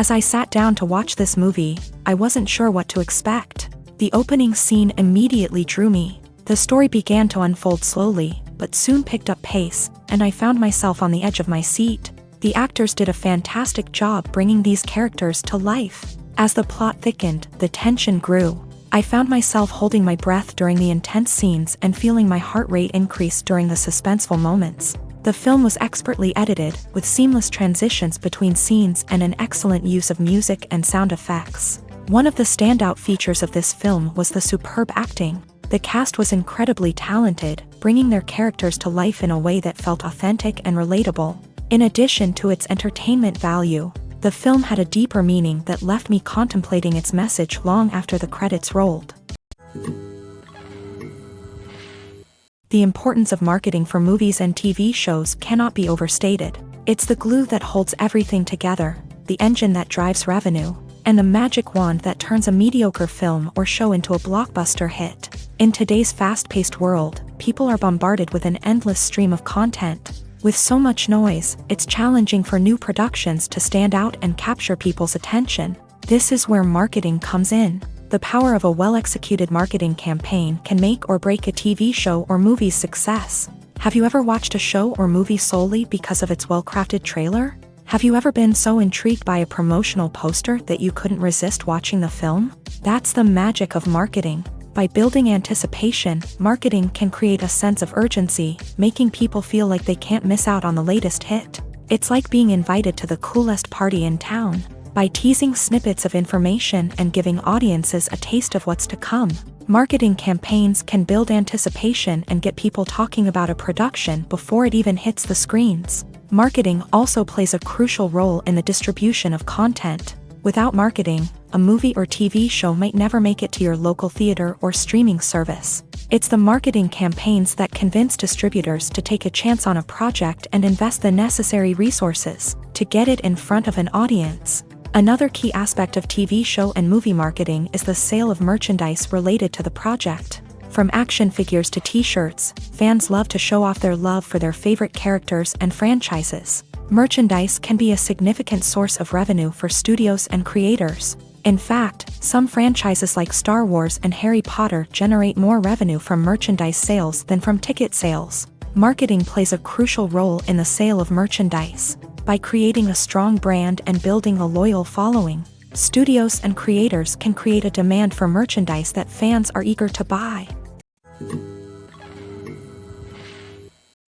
As I sat down to watch this movie, I wasn't sure what to expect. The opening scene immediately drew me. The story began to unfold slowly, but soon picked up pace, and I found myself on the edge of my seat. The actors did a fantastic job bringing these characters to life. As the plot thickened, the tension grew. I found myself holding my breath during the intense scenes and feeling my heart rate increase during the suspenseful moments. The film was expertly edited, with seamless transitions between scenes and an excellent use of music and sound effects. One of the standout features of this film was the superb acting. The cast was incredibly talented, bringing their characters to life in a way that felt authentic and relatable. In addition to its entertainment value, the film had a deeper meaning that left me contemplating its message long after the credits rolled. The importance of marketing for movies and TV shows cannot be overstated. It's the glue that holds everything together, the engine that drives revenue, and the magic wand that turns a mediocre film or show into a blockbuster hit. In today's fast-paced world, people are bombarded with an endless stream of content. With so much noise, it's challenging for new productions to stand out and capture people's attention. This is where marketing comes in. The power of a well-executed marketing campaign can make or break a TV show or movie's success. Have you ever watched a show or movie solely because of its well-crafted trailer? Have you ever been so intrigued by a promotional poster that you couldn't resist watching the film? That's the magic of marketing. By building anticipation, marketing can create a sense of urgency, making people feel like they can't miss out on the latest hit. It's like being invited to the coolest party in town. By teasing snippets of information and giving audiences a taste of what's to come, marketing campaigns can build anticipation and get people talking about a production before it even hits the screens. Marketing also plays a crucial role in the distribution of content. Without marketing, a movie or TV show might never make it to your local theater or streaming service. It's the marketing campaigns that convince distributors to take a chance on a project and invest the necessary resources to get it in front of an audience. Another key aspect of TV show and movie marketing is the sale of merchandise related to the project. From action figures to t-shirts, fans love to show off their love for their favorite characters and franchises. Merchandise can be a significant source of revenue for studios and creators. In fact, some franchises like Star Wars and Harry Potter generate more revenue from merchandise sales than from ticket sales. Marketing plays a crucial role in the sale of merchandise. By creating a strong brand and building a loyal following, studios and creators can create a demand for merchandise that fans are eager to buy.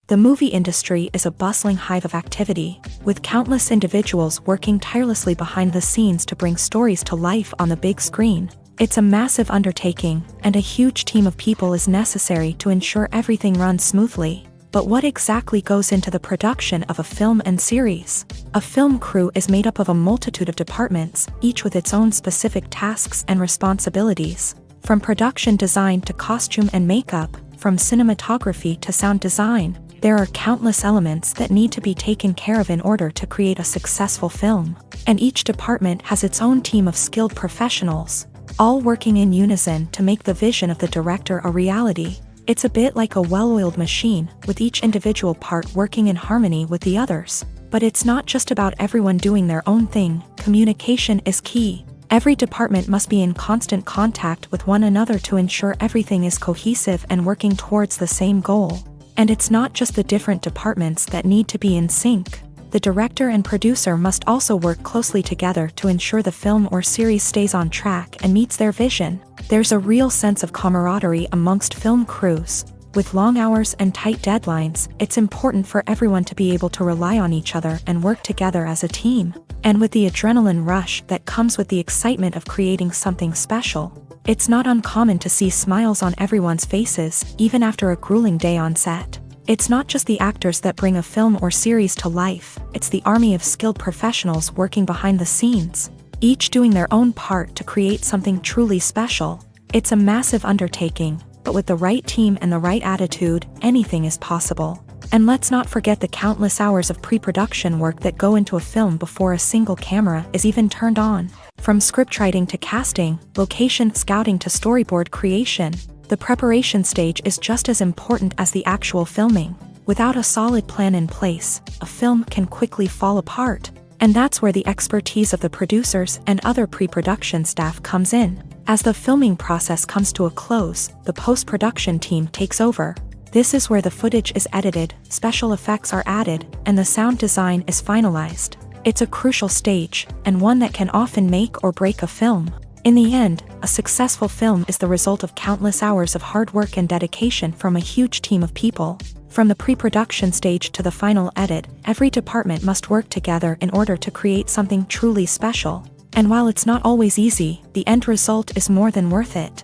The movie industry is a bustling hive of activity, with countless individuals working tirelessly behind the scenes to bring stories to life on the big screen. It's a massive undertaking, and a huge team of people is necessary to ensure everything runs smoothly. But what exactly goes into the production of a film and series? A film crew is made up of a multitude of departments, each with its own specific tasks and responsibilities. From production design to costume and makeup, from cinematography to sound design, there are countless elements that need to be taken care of in order to create a successful film. And each department has its own team of skilled professionals, all working in unison to make the vision of the director a reality. It's a bit like a well-oiled machine, with each individual part working in harmony with the others. But it's not just about everyone doing their own thing. Communication is key. Every department must be in constant contact with one another to ensure everything is cohesive and working towards the same goal. And it's not just the different departments that need to be in sync. The director and producer must also work closely together to ensure the film or series stays on track and meets their vision. There's a real sense of camaraderie amongst film crews. With long hours and tight deadlines, it's important for everyone to be able to rely on each other and work together as a team. And with the adrenaline rush that comes with the excitement of creating something special, it's not uncommon to see smiles on everyone's faces, even after a grueling day on set. It's not just the actors that bring a film or series to life, it's the army of skilled professionals working behind the scenes, each doing their own part to create something truly special. It's a massive undertaking, but with the right team and the right attitude, anything is possible. And let's not forget the countless hours of pre-production work that go into a film before a single camera is even turned on. From scriptwriting to casting, location scouting to storyboard creation, the preparation stage is just as important as the actual filming. Without a solid plan in place, a film can quickly fall apart. And that's where the expertise of the producers and other pre-production staff comes in. As the filming process comes to a close, the post-production team takes over. This is where the footage is edited, special effects are added, and the sound design is finalized. It's a crucial stage, and one that can often make or break a film. In the end, a successful film is the result of countless hours of hard work and dedication from a huge team of people. From the pre-production stage to the final edit, every department must work together in order to create something truly special. And while it's not always easy, the end result is more than worth it.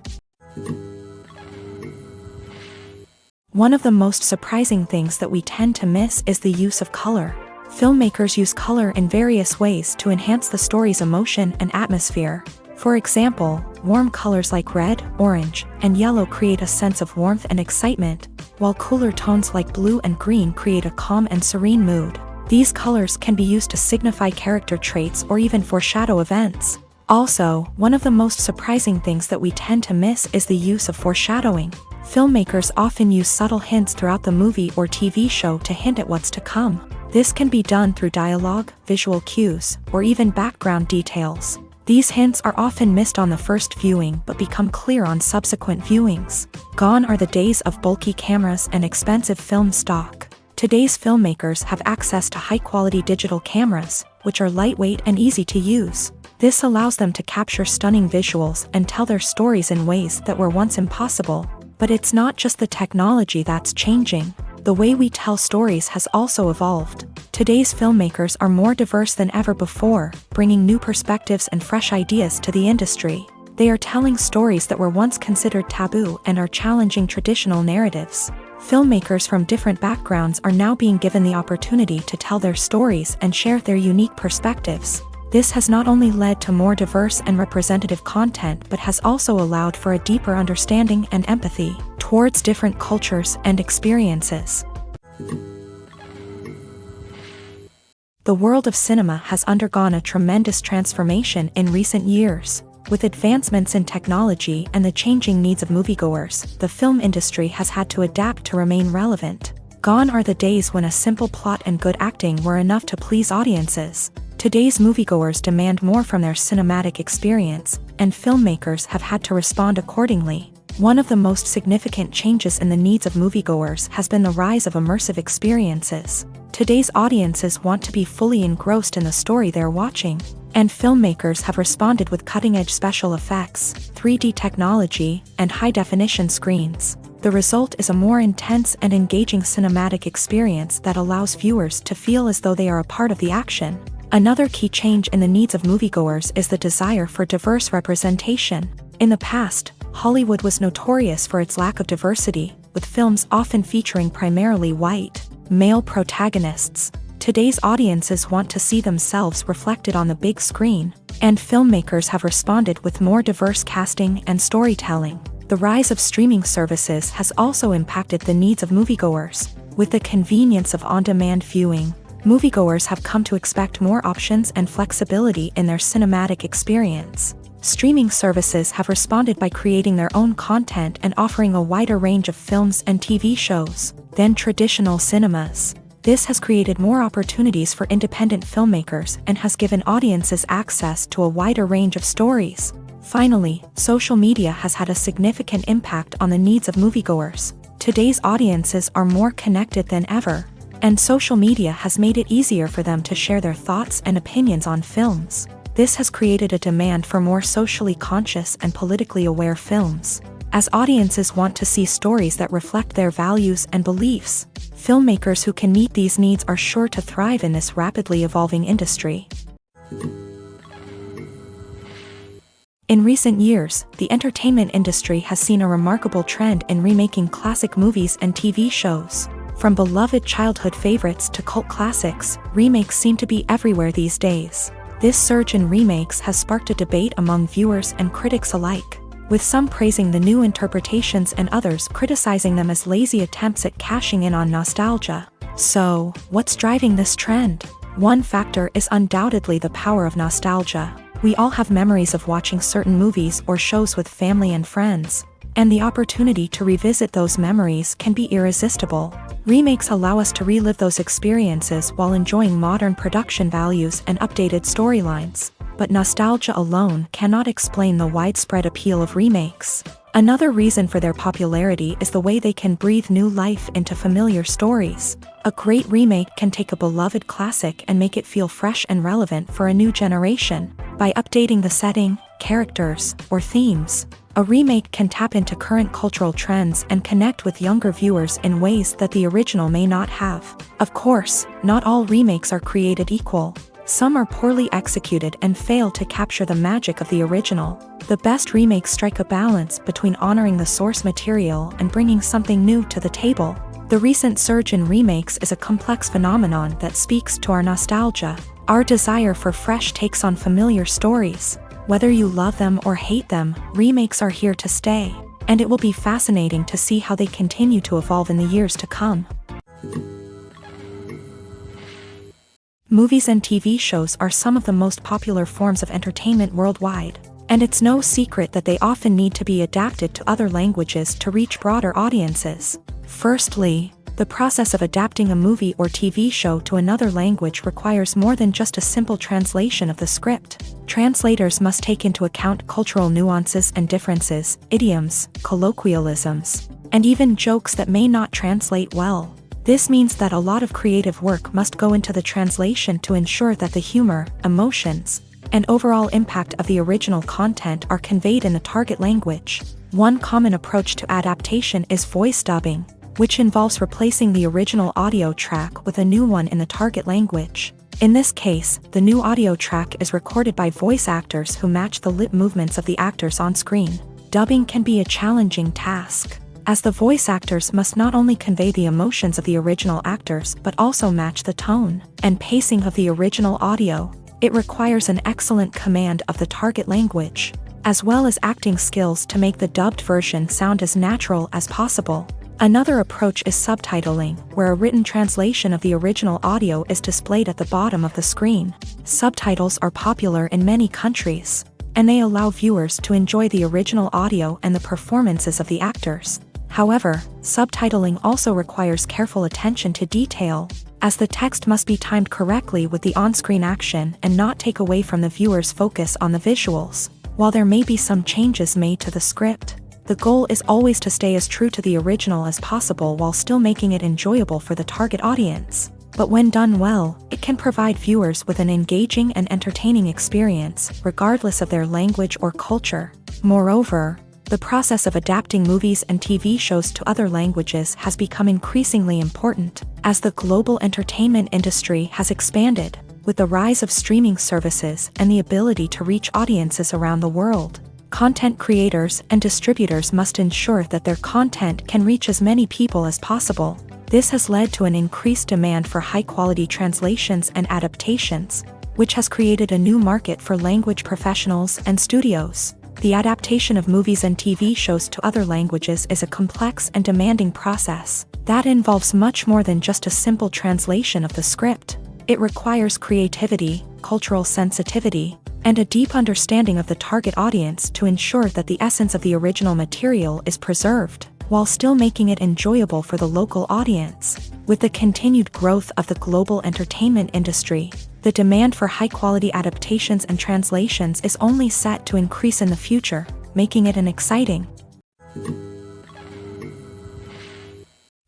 One of the most surprising things that we tend to miss is the use of color. Filmmakers use color in various ways to enhance the story's emotion and atmosphere. For example, warm colors like red, orange, and yellow create a sense of warmth and excitement, while cooler tones like blue and green create a calm and serene mood. These colors can be used to signify character traits or even foreshadow events. Also, one of the most surprising things that we tend to miss is the use of foreshadowing. Filmmakers often use subtle hints throughout the movie or TV show to hint at what's to come. This can be done through dialogue, visual cues, or even background details. These hints are often missed on the first viewing but become clear on subsequent viewings. Gone are the days of bulky cameras and expensive film stock. Today's filmmakers have access to high-quality digital cameras, which are lightweight and easy to use. This allows them to capture stunning visuals and tell their stories in ways that were once impossible. But it's not just the technology that's changing. The way we tell stories has also evolved. Today's filmmakers are more diverse than ever before, bringing new perspectives and fresh ideas to the industry. They are telling stories that were once considered taboo and are challenging traditional narratives. Filmmakers from different backgrounds are now being given the opportunity to tell their stories and share their unique perspectives. This has not only led to more diverse and representative content but has also allowed for a deeper understanding and empathy towards different cultures and experiences. The world of cinema has undergone a tremendous transformation in recent years. With advancements in technology and the changing needs of moviegoers, the film industry has had to adapt to remain relevant. Gone are the days when a simple plot and good acting were enough to please audiences. Today's moviegoers demand more from their cinematic experience, and filmmakers have had to respond accordingly. One of the most significant changes in the needs of moviegoers has been the rise of immersive experiences. Today's audiences want to be fully engrossed in the story they're watching, and filmmakers have responded with cutting-edge special effects, 3D technology, and high-definition screens. The result is a more intense and engaging cinematic experience that allows viewers to feel as though they are a part of the action. Another key change in the needs of moviegoers is the desire for diverse representation. In the past, Hollywood was notorious for its lack of diversity, with films often featuring primarily white, male protagonists. Today's audiences want to see themselves reflected on the big screen, and filmmakers have responded with more diverse casting and storytelling. The rise of streaming services has also impacted the needs of moviegoers. With the convenience of on-demand viewing, moviegoers have come to expect more options and flexibility in their cinematic experience. Streaming services have responded by creating their own content and offering a wider range of films and TV shows than traditional cinemas. This has created more opportunities for independent filmmakers and has given audiences access to a wider range of stories. Finally, social media has had a significant impact on the needs of moviegoers. Today's audiences are more connected than ever, and social media has made it easier for them to share their thoughts and opinions on films. This has created a demand for more socially conscious and politically aware films. As audiences want to see stories that reflect their values and beliefs, filmmakers who can meet these needs are sure to thrive in this rapidly evolving industry. In recent years, the entertainment industry has seen a remarkable trend in remaking classic movies and TV shows. From beloved childhood favorites to cult classics, remakes seem to be everywhere these days. This surge in remakes has sparked a debate among viewers and critics alike, with some praising the new interpretations and others criticizing them as lazy attempts at cashing in on nostalgia. So, what's driving this trend? One factor is undoubtedly the power of nostalgia. We all have memories of watching certain movies or shows with family and friends, and the opportunity to revisit those memories can be irresistible. Remakes allow us to relive those experiences while enjoying modern production values and updated storylines. But nostalgia alone cannot explain the widespread appeal of remakes. Another reason for their popularity is the way they can breathe new life into familiar stories. A great remake can take a beloved classic and make it feel fresh and relevant for a new generation. By updating the setting, characters, or themes, a remake can tap into current cultural trends and connect with younger viewers in ways that the original may not have. Of course, not all remakes are created equal. Some are poorly executed and fail to capture the magic of the original. The best remakes strike a balance between honoring the source material and bringing something new to the table. The recent surge in remakes is a complex phenomenon that speaks to our nostalgia, our desire for fresh takes on familiar stories. Whether you love them or hate them, remakes are here to stay, and it will be fascinating to see how they continue to evolve in the years to come. Movies and TV shows are some of the most popular forms of entertainment worldwide, and it's no secret that they often need to be adapted to other languages to reach broader audiences. Firstly, the process of adapting a movie or TV show to another language requires more than just a simple translation of the script. Translators must take into account cultural nuances and differences, idioms, colloquialisms, and even jokes that may not translate well. This means that a lot of creative work must go into the translation to ensure that the humor, emotions, and overall impact of the original content are conveyed in the target language. One common approach to adaptation is voice dubbing, which involves replacing the original audio track with a new one in the target language. In this case, the new audio track is recorded by voice actors who match the lip movements of the actors on screen. Dubbing can be a challenging task, as the voice actors must not only convey the emotions of the original actors but also match the tone and pacing of the original audio. It requires an excellent command of the target language, as well as acting skills to make the dubbed version sound as natural as possible. Another approach is subtitling, where a written translation of the original audio is displayed at the bottom of the screen. Subtitles are popular in many countries, and they allow viewers to enjoy the original audio and the performances of the actors. However, subtitling also requires careful attention to detail, as the text must be timed correctly with the on-screen action and not take away from the viewer's focus on the visuals. While there may be some changes made to the script, the goal is always to stay as true to the original as possible while still making it enjoyable for the target audience. But when done well, it can provide viewers with an engaging and entertaining experience, regardless of their language or culture. Moreover, the process of adapting movies and TV shows to other languages has become increasingly important, as the global entertainment industry has expanded, with the rise of streaming services and the ability to reach audiences around the world. Content creators and distributors must ensure that their content can reach as many people as possible. This has led to an increased demand for high-quality translations and adaptations, which has created a new market for language professionals and studios. The adaptation of movies and TV shows to other languages is a complex and demanding process that involves much more than just a simple translation of the script. It requires creativity, cultural sensitivity, and a deep understanding of the target audience to ensure that the essence of the original material is preserved, while still making it enjoyable for the local audience. With the continued growth of the global entertainment industry, the demand for high-quality adaptations and translations is only set to increase in the future, making it an exciting.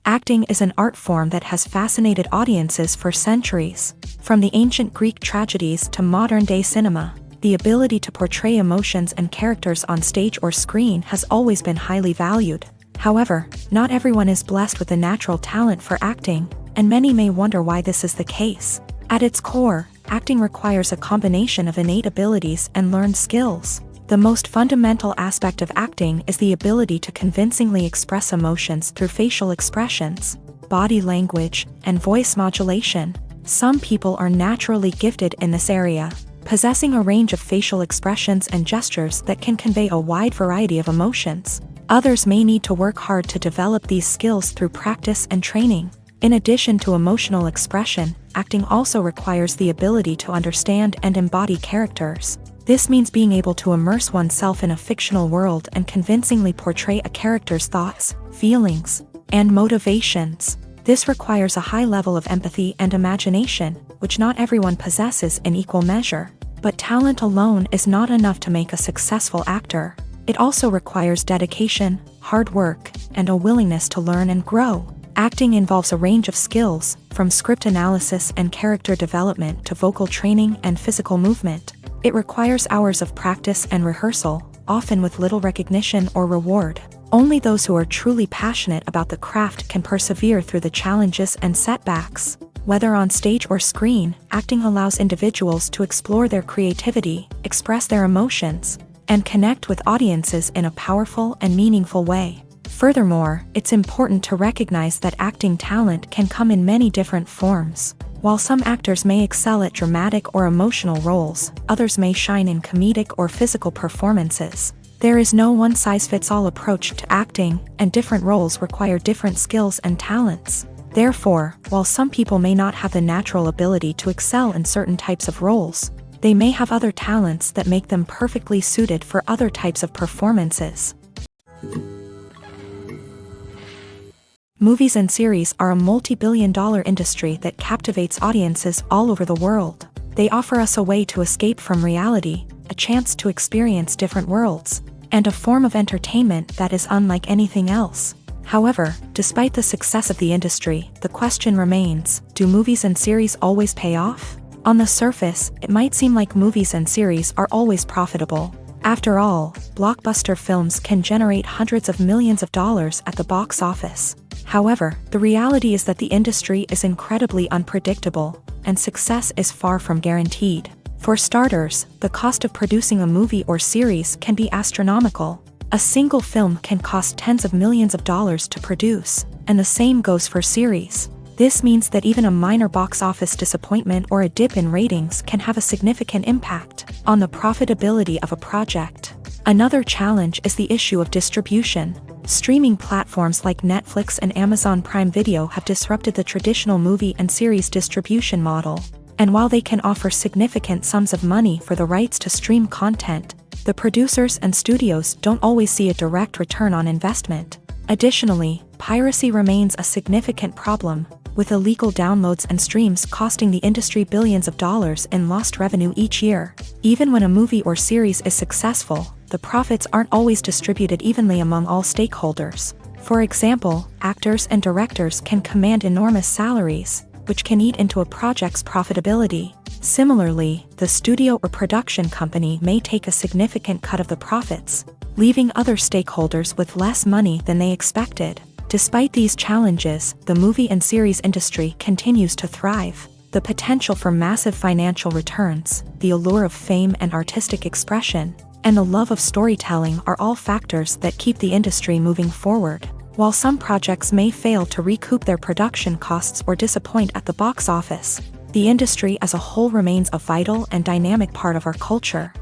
Acting is an art form that has fascinated audiences for centuries. From the ancient Greek tragedies to modern-day cinema, the ability to portray emotions and characters on stage or screen has always been highly valued. However, not everyone is blessed with a natural talent for acting, and many may wonder why this is the case. At its core, acting requires a combination of innate abilities and learned skills. The most fundamental aspect of acting is the ability to convincingly express emotions through facial expressions, body language, and voice modulation. Some people are naturally gifted in this area, possessing a range of facial expressions and gestures that can convey a wide variety of emotions. Others may need to work hard to develop these skills through practice and training. In addition to emotional expression, acting also requires the ability to understand and embody characters. This means being able to immerse oneself in a fictional world and convincingly portray a character's thoughts, feelings, and motivations. This requires a high level of empathy and imagination, which not everyone possesses in equal measure. But talent alone is not enough to make a successful actor. It also requires dedication, hard work, and a willingness to learn and grow. Acting involves a range of skills, from script analysis and character development to vocal training and physical movement. It requires hours of practice and rehearsal, often with little recognition or reward. Only those who are truly passionate about the craft can persevere through the challenges and setbacks. Whether on stage or screen, acting allows individuals to explore their creativity, express their emotions, and connect with audiences in a powerful and meaningful way. Furthermore, it's important to recognize that acting talent can come in many different forms. While some actors may excel at dramatic or emotional roles, others may shine in comedic or physical performances. There is no one-size-fits-all approach to acting, and different roles require different skills and talents. Therefore, while some people may not have the natural ability to excel in certain types of roles, they may have other talents that make them perfectly suited for other types of performances. Movies and series are a multi-billion-dollar industry that captivates audiences all over the world. They offer us a way to escape from reality, a chance to experience different worlds, and a form of entertainment that is unlike anything else. However, despite the success of the industry, the question remains, do movies and series always pay off? On the surface, it might seem like movies and series are always profitable. After all, blockbuster films can generate hundreds of millions of dollars at the box office. However, the reality is that the industry is incredibly unpredictable, and success is far from guaranteed. For starters, the cost of producing a movie or series can be astronomical. A single film can cost tens of millions of dollars to produce, and the same goes for series. This means that even a minor box office disappointment or a dip in ratings can have a significant impact on the profitability of a project. Another challenge is the issue of distribution. Streaming platforms like Netflix and Amazon Prime Video have disrupted the traditional movie and series distribution model. And while they can offer significant sums of money for the rights to stream content, the producers and studios don't always see a direct return on investment. Additionally, piracy remains a significant problem, with illegal downloads and streams costing the industry billions of dollars in lost revenue each year. Even when a movie or series is successful, the profits aren't always distributed evenly among all stakeholders. For example, actors and directors can command enormous salaries, which can eat into a project's profitability. Similarly, the studio or production company may take a significant cut of the profits, leaving other stakeholders with less money than they expected. Despite these challenges, the movie and series industry continues to thrive. The potential for massive financial returns, the allure of fame and artistic expression, and the love of storytelling are all factors that keep the industry moving forward. While some projects may fail to recoup their production costs or disappoint at the box office, the industry as a whole remains a vital and dynamic part of our culture.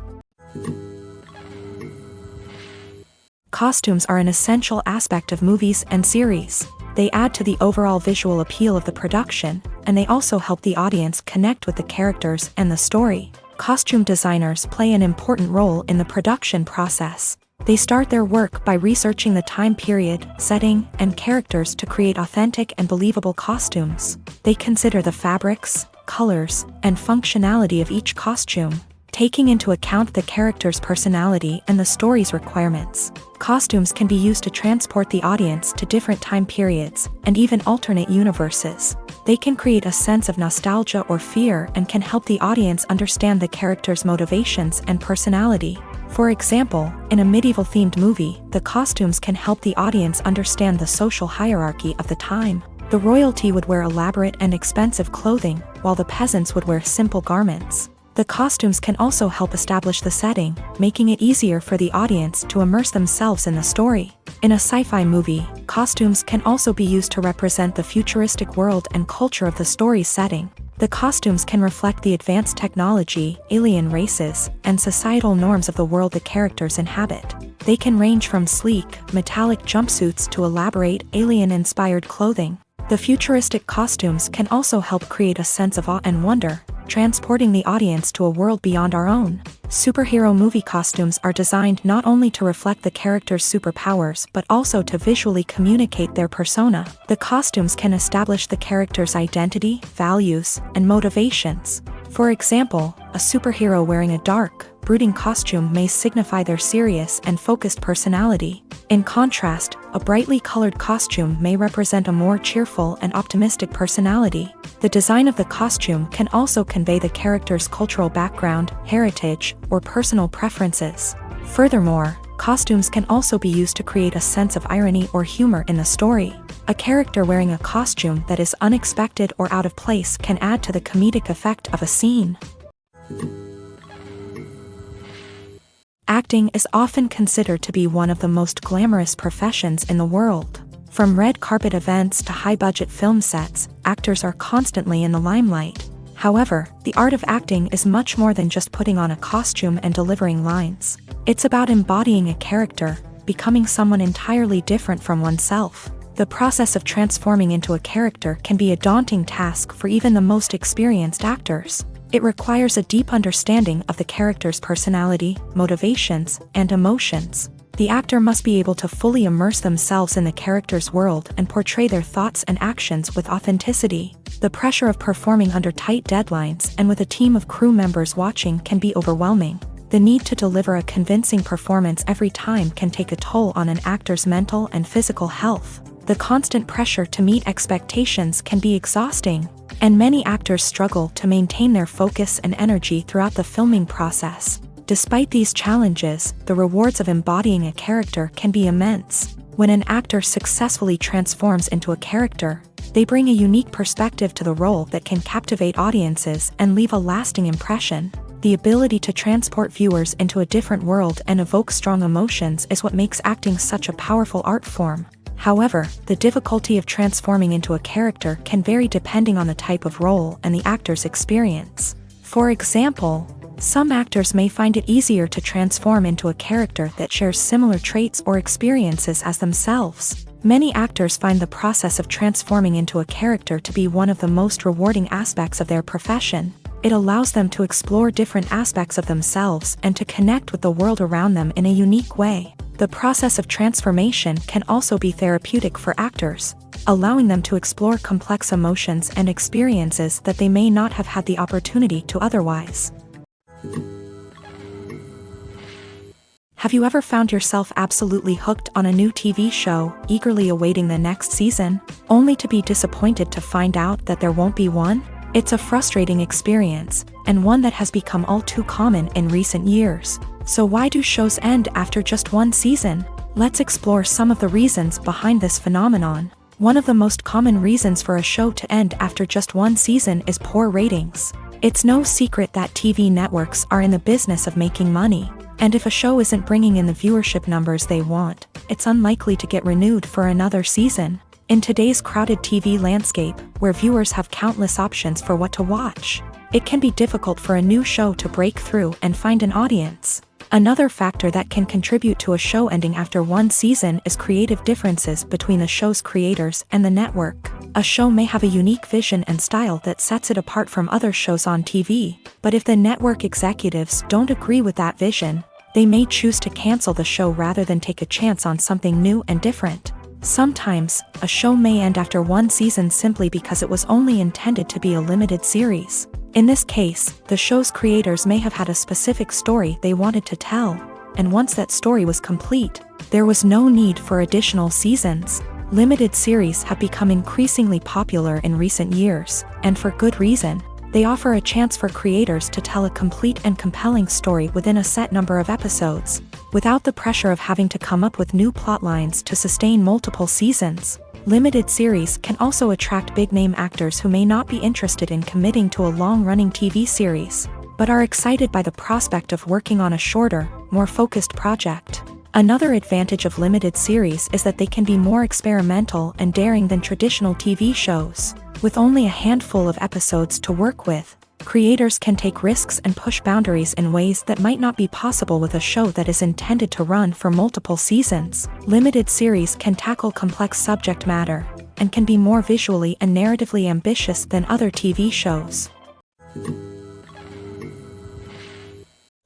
Costumes are an essential aspect of movies and series. They add to the overall visual appeal of the production, and they also help the audience connect with the characters and the story. Costume designers play an important role in the production process. They start their work by researching the time period, setting, and characters to create authentic and believable costumes. They consider the fabrics, colors, and functionality of each costume, taking into account the character's personality and the story's requirements. Costumes can be used to transport the audience to different time periods, and even alternate universes. They can create a sense of nostalgia or fear and can help the audience understand the character's motivations and personality. For example, in a medieval-themed movie, the costumes can help the audience understand the social hierarchy of the time. The royalty would wear elaborate and expensive clothing, while the peasants would wear simple garments. The costumes can also help establish the setting, making it easier for the audience to immerse themselves in the story. In a sci-fi movie, costumes can also be used to represent the futuristic world and culture of the story's setting. The costumes can reflect the advanced technology, alien races, and societal norms of the world the characters inhabit. They can range from sleek, metallic jumpsuits to elaborate, alien-inspired clothing. The futuristic costumes can also help create a sense of awe and wonder, transporting the audience to a world beyond our own. Superhero movie costumes are designed not only to reflect the character's superpowers but also to visually communicate their persona. The costumes can establish the character's identity, values, and motivations. For example, a superhero wearing a dark, brooding costume may signify their serious and focused personality. In contrast, a brightly colored costume may represent a more cheerful and optimistic personality. The design of the costume can also convey the character's cultural background, heritage, or personal preferences. Furthermore, costumes can also be used to create a sense of irony or humor in the story. A character wearing a costume that is unexpected or out of place can add to the comedic effect of a scene. Acting is often considered to be one of the most glamorous professions in the world. From red carpet events to high-budget film sets, actors are constantly in the limelight. However, the art of acting is much more than just putting on a costume and delivering lines. It's about embodying a character, becoming someone entirely different from oneself. The process of transforming into a character can be a daunting task for even the most experienced actors. It requires a deep understanding of the character's personality, motivations, and emotions. The actor must be able to fully immerse themselves in the character's world and portray their thoughts and actions with authenticity. The pressure of performing under tight deadlines and with a team of crew members watching can be overwhelming. The need to deliver a convincing performance every time can take a toll on an actor's mental and physical health. The constant pressure to meet expectations can be exhausting, and many actors struggle to maintain their focus and energy throughout the filming process. Despite these challenges, the rewards of embodying a character can be immense. When an actor successfully transforms into a character, they bring a unique perspective to the role that can captivate audiences and leave a lasting impression. The ability to transport viewers into a different world and evoke strong emotions is what makes acting such a powerful art form. However, the difficulty of transforming into a character can vary depending on the type of role and the actor's experience. For example, some actors may find it easier to transform into a character that shares similar traits or experiences as themselves. Many actors find the process of transforming into a character to be one of the most rewarding aspects of their profession. It allows them to explore different aspects of themselves and to connect with the world around them in a unique way. The process of transformation can also be therapeutic for actors, allowing them to explore complex emotions and experiences that they may not have had the opportunity to otherwise. Have you ever found yourself absolutely hooked on a new TV show, eagerly awaiting the next season, only to be disappointed to find out that there won't be one? It's a frustrating experience, and one that has become all too common in recent years. So why do shows end after just one season? Let's explore some of the reasons behind this phenomenon. One of the most common reasons for a show to end after just one season is poor ratings. It's no secret that TV networks are in the business of making money, and if a show isn't bringing in the viewership numbers they want, it's unlikely to get renewed for another season. In today's crowded TV landscape, where viewers have countless options for what to watch, it can be difficult for a new show to break through and find an audience. Another factor that can contribute to a show ending after one season is creative differences between the show's creators and the network. A show may have a unique vision and style that sets it apart from other shows on TV, but if the network executives don't agree with that vision, they may choose to cancel the show rather than take a chance on something new and different. Sometimes, a show may end after one season simply because it was only intended to be a limited series. In this case, the show's creators may have had a specific story they wanted to tell, and once that story was complete, there was no need for additional seasons. Limited series have become increasingly popular in recent years, and for good reason. They offer a chance for creators to tell a complete and compelling story within a set number of episodes, without the pressure of having to come up with new plotlines to sustain multiple seasons. Limited series can also attract big-name actors who may not be interested in committing to a long-running TV series, but are excited by the prospect of working on a shorter, more focused project. Another advantage of limited series is that they can be more experimental and daring than traditional TV shows. With only a handful of episodes to work with, creators can take risks and push boundaries in ways that might not be possible with a show that is intended to run for multiple seasons. Limited series can tackle complex subject matter, and can be more visually and narratively ambitious than other TV shows.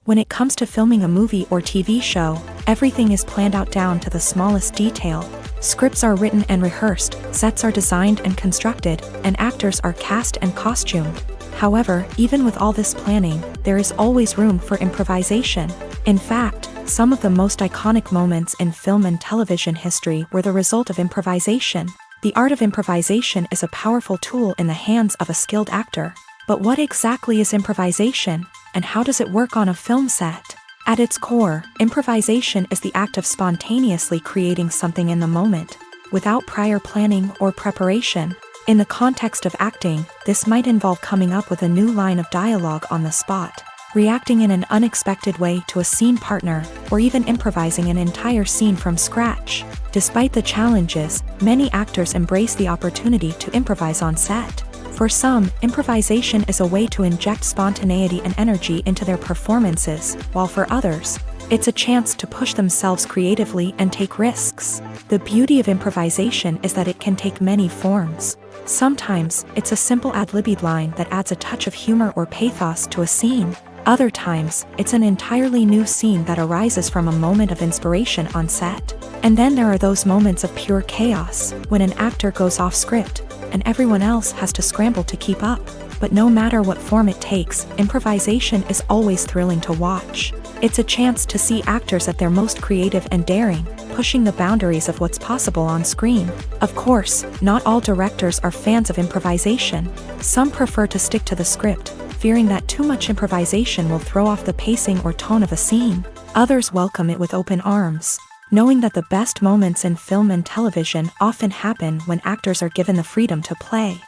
When it comes to filming a movie or TV show, everything is planned out down to the smallest detail. Scripts are written and rehearsed, sets are designed and constructed, and actors are cast and costumed. However, even with all this planning, there is always room for improvisation. In fact, some of the most iconic moments in film and television history were the result of improvisation. The art of improvisation is a powerful tool in the hands of a skilled actor. But what exactly is improvisation, and how does it work on a film set? At its core, improvisation is the act of spontaneously creating something in the moment, without prior planning or preparation. In the context of acting, this might involve coming up with a new line of dialogue on the spot, reacting in an unexpected way to a scene partner, or even improvising an entire scene from scratch. Despite the challenges, many actors embrace the opportunity to improvise on set. For some, improvisation is a way to inject spontaneity and energy into their performances, while for others, it's a chance to push themselves creatively and take risks. The beauty of improvisation is that it can take many forms. Sometimes, it's a simple ad-libbed line that adds a touch of humor or pathos to a scene. Other times, it's an entirely new scene that arises from a moment of inspiration on set. And then there are those moments of pure chaos, when an actor goes off script, and everyone else has to scramble to keep up. But no matter what form it takes, improvisation is always thrilling to watch. It's a chance to see actors at their most creative and daring, pushing the boundaries of what's possible on screen. Of course, not all directors are fans of improvisation. Some prefer to stick to the script, fearing that too much improvisation will throw off the pacing or tone of a scene. Others welcome it with open arms, knowing that the best moments in film and television often happen when actors are given the freedom to play.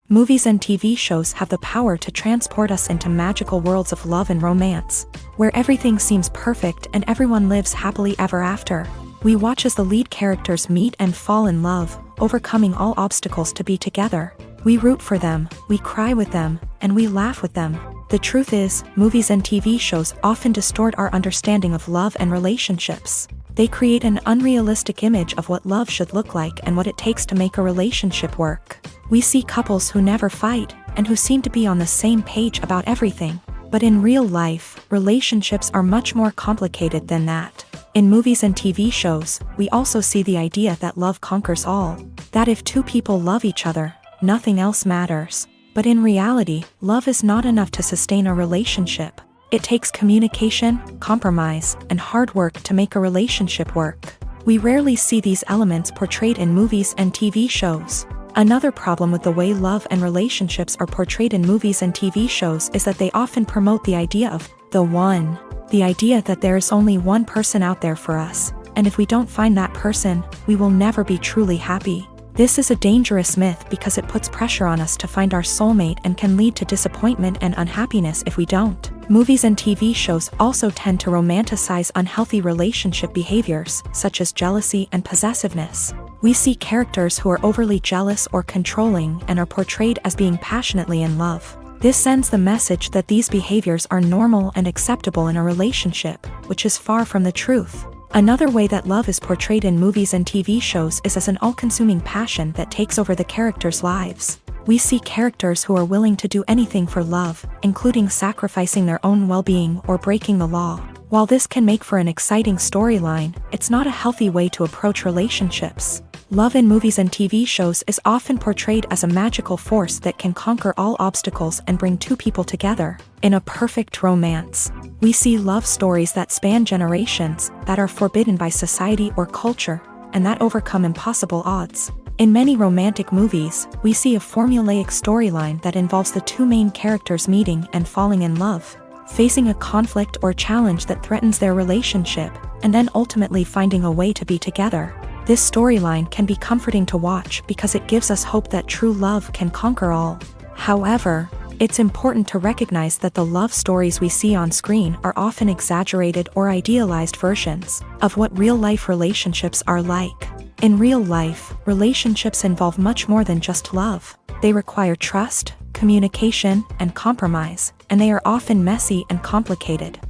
Movies and TV shows have the power to transport us into magical worlds of love and romance, where everything seems perfect and everyone lives happily ever after. We watch as the lead characters meet and fall in love, overcoming all obstacles to be together. We root for them, we cry with them, and we laugh with them. The truth is, movies and TV shows often distort our understanding of love and relationships. They create an unrealistic image of what love should look like and what it takes to make a relationship work. We see couples who never fight, and who seem to be on the same page about everything. But in real life, relationships are much more complicated than that. In movies and TV shows, we also see the idea that love conquers all. That if two people love each other, nothing else matters. But in reality, love is not enough to sustain a relationship. It takes communication, compromise, and hard work to make a relationship work. We rarely see these elements portrayed in movies and TV shows. Another problem with the way love and relationships are portrayed in movies and TV shows is that they often promote the idea of the one. The idea that there is only one person out there for us, and if we don't find that person, we will never be truly happy. This is a dangerous myth because it puts pressure on us to find our soulmate and can lead to disappointment and unhappiness if we don't. Movies and TV shows also tend to romanticize unhealthy relationship behaviors, such as jealousy and possessiveness. We see characters who are overly jealous or controlling and are portrayed as being passionately in love. This sends the message that these behaviors are normal and acceptable in a relationship, which is far from the truth. Another way that love is portrayed in movies and TV shows is as an all-consuming passion that takes over the characters' lives. We see characters who are willing to do anything for love, including sacrificing their own well-being or breaking the law. While this can make for an exciting storyline, it's not a healthy way to approach relationships. Love in movies and TV shows is often portrayed as a magical force that can conquer all obstacles and bring two people together in a perfect romance. We see love stories that span generations, that are forbidden by society or culture, and that overcome impossible odds. In many romantic movies, we see a formulaic storyline that involves the two main characters meeting and falling in love, facing a conflict or challenge that threatens their relationship, and then ultimately finding a way to be together. This storyline can be comforting to watch because it gives us hope that true love can conquer all. However, it's important to recognize that the love stories we see on screen are often exaggerated or idealized versions of what real-life relationships are like. In real life, relationships involve much more than just love. They require trust, communication, and compromise, and they are often messy and complicated.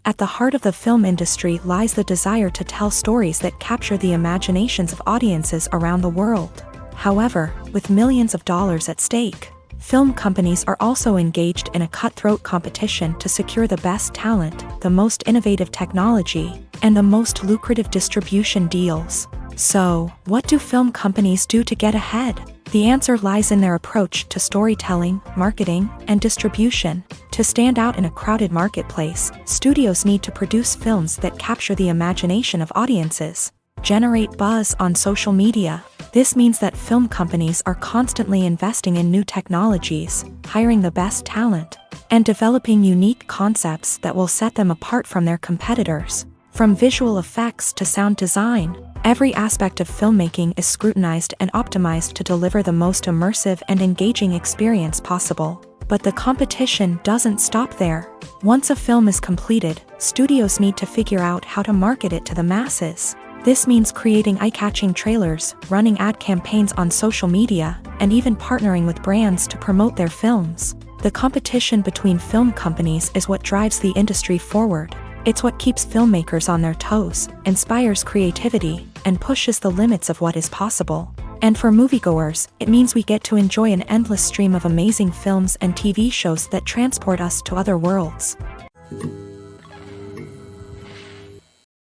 At the heart of the film industry lies the desire to tell stories that capture the imaginations of audiences around the world. However, with millions of dollars at stake, film companies are also engaged in a cutthroat competition to secure the best talent, the most innovative technology, and the most lucrative distribution deals. So, what do film companies do to get ahead? The answer lies in their approach to storytelling, marketing, and distribution. To stand out in a crowded marketplace, studios need to produce films that capture the imagination of audiences, generate buzz on social media. This means that film companies are constantly investing in new technologies, hiring the best talent, and developing unique concepts that will set them apart from their competitors. From visual effects to sound design, every aspect of filmmaking is scrutinized and optimized to deliver the most immersive and engaging experience possible. But the competition doesn't stop there. Once a film is completed, studios need to figure out how to market it to the masses. This means creating eye-catching trailers, running ad campaigns on social media, and even partnering with brands to promote their films. The competition between film companies is what drives the industry forward. It's what keeps filmmakers on their toes, inspires creativity, and pushes the limits of what is possible. And for moviegoers, it means we get to enjoy an endless stream of amazing films and TV shows that transport us to other worlds.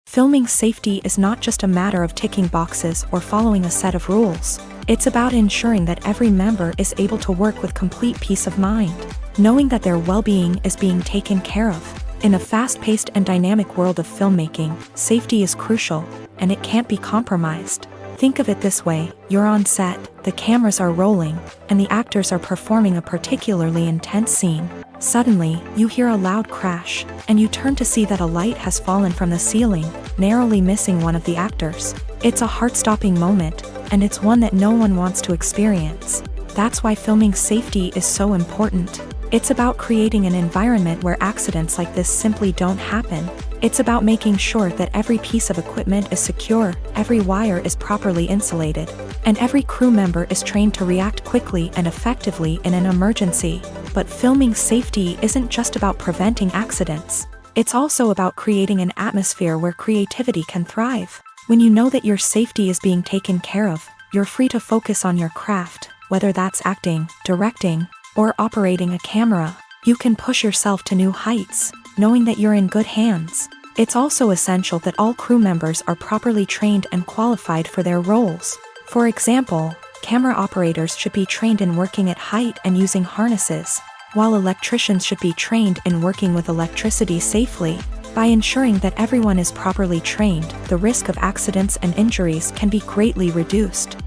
Filming safety is not just a matter of ticking boxes or following a set of rules. It's about ensuring that every member is able to work with complete peace of mind, knowing that their well-being is being taken care of. In a fast-paced and dynamic world of filmmaking, safety is crucial, and it can't be compromised. Think of it this way: you're on set, the cameras are rolling, and the actors are performing a particularly intense scene. Suddenly, you hear a loud crash, and you turn to see that a light has fallen from the ceiling, narrowly missing one of the actors. It's a heart-stopping moment, and it's one that no one wants to experience. That's why filming safety is so important. It's about creating an environment where accidents like this simply don't happen. It's about making sure that every piece of equipment is secure, every wire is properly insulated, and every crew member is trained to react quickly and effectively in an emergency. But filming safety isn't just about preventing accidents. It's also about creating an atmosphere where creativity can thrive. When you know that your safety is being taken care of, you're free to focus on your craft, whether that's acting, directing, or operating a camera. You can push yourself to new heights, knowing that you're in good hands. It's also essential that all crew members are properly trained and qualified for their roles. For example, camera operators should be trained in working at height and using harnesses, while electricians should be trained in working with electricity safely. By ensuring that everyone is properly trained, the risk of accidents and injuries can be greatly reduced.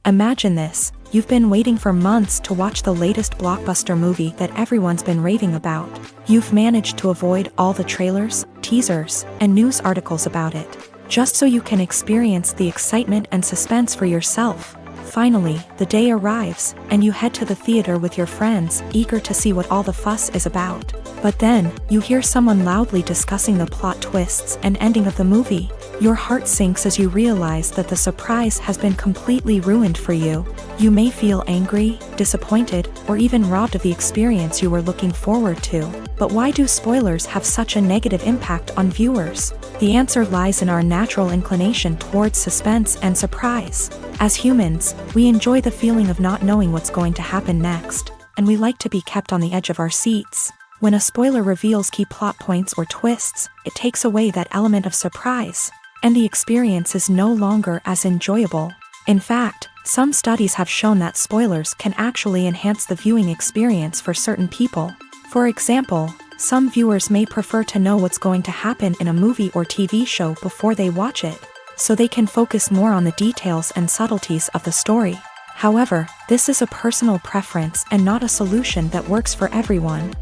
Imagine this: you've been waiting for months to watch the latest blockbuster movie that everyone's been raving about. You've managed to avoid all the trailers, teasers, and news articles about it, just so you can experience the excitement and suspense for yourself. Finally, the day arrives, and you head to the theater with your friends, eager to see what all the fuss is about. But then, you hear someone loudly discussing the plot twists and ending of the movie. Your heart sinks as you realize that the surprise has been completely ruined for you. You may feel angry, disappointed, or even robbed of the experience you were looking forward to. But why do spoilers have such a negative impact on viewers? The answer lies in our natural inclination towards suspense and surprise. As humans, we enjoy the feeling of not knowing what's going to happen next, and we like to be kept on the edge of our seats. When a spoiler reveals key plot points or twists, it takes away that element of surprise, and the experience is no longer as enjoyable. In fact, some studies have shown that spoilers can actually enhance the viewing experience for certain people. For example, some viewers may prefer to know what's going to happen in a movie or TV show before they watch it, so they can focus more on the details and subtleties of the story. However, this is a personal preference and not a solution that works for everyone.